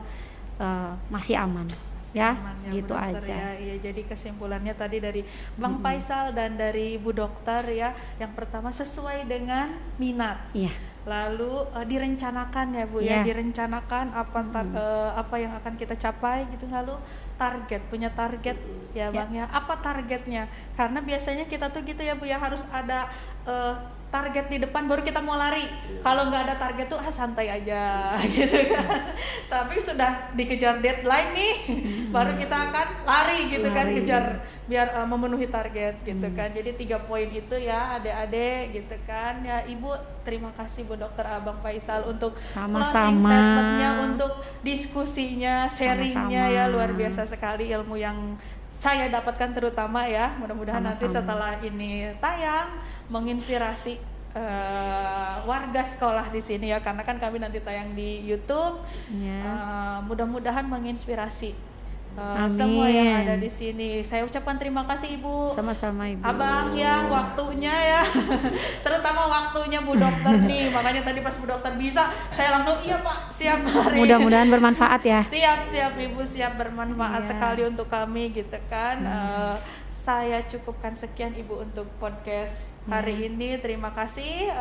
masih aman. Ya, gitu aja. Ya, jadi kesimpulannya tadi dari Bang Faisal dan dari Ibu Dokter ya, yang pertama sesuai dengan minat. Iya. Lalu direncanakan ya Bu ya, direncanakan apa yang akan kita capai gitu. Lalu punya target ya Bang ya. Apa targetnya? Karena biasanya kita tuh gitu ya Bu ya, harus ada target di depan baru kita mau lari. Kalau nggak ada target tuh santai aja gitu kan. Tapi sudah dikejar deadline nih, baru kita akan lari gitu kan, kejar biar memenuhi target gitu kan. Jadi 3 poin itu ya adik-adik gitu kan ya. Ibu terima kasih Bu Dokter Abang Faisal untuk closing statementnya, untuk diskusinya, sharingnya ya, luar biasa sekali ilmu yang saya dapatkan terutama ya. Mudah-mudahan nanti Sama-sama. setelah ini tayang menginspirasi warga sekolah di sini ya, karena kan kami nanti tayang di YouTube. Ya. Mudah-mudahan menginspirasi Amin. semua yang ada di sini. Saya ucapkan terima kasih Ibu. Sama-sama Ibu. Abang ya, waktunya ya. Terutama waktunya Bu Dokter nih. Makanya tadi pas Bu Dokter bisa, saya langsung iya Pak, siap hari. Mudah-mudahan bermanfaat ya. Siap Ibu, siap bermanfaat Iya. sekali untuk kami gitu kan. Saya cukupkan sekian Ibu untuk podcast hari ini. Terima kasih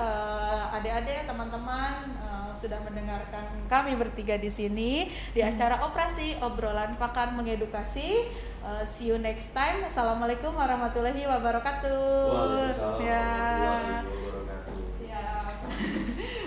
adik-adik, teman-teman sudah mendengarkan kami bertiga di sini di acara Operasi Obrolan Pakar Mengedukasi. See you next time. Assalamualaikum warahmatullahi wabarakatuh. Waalaikumsalam. Ya.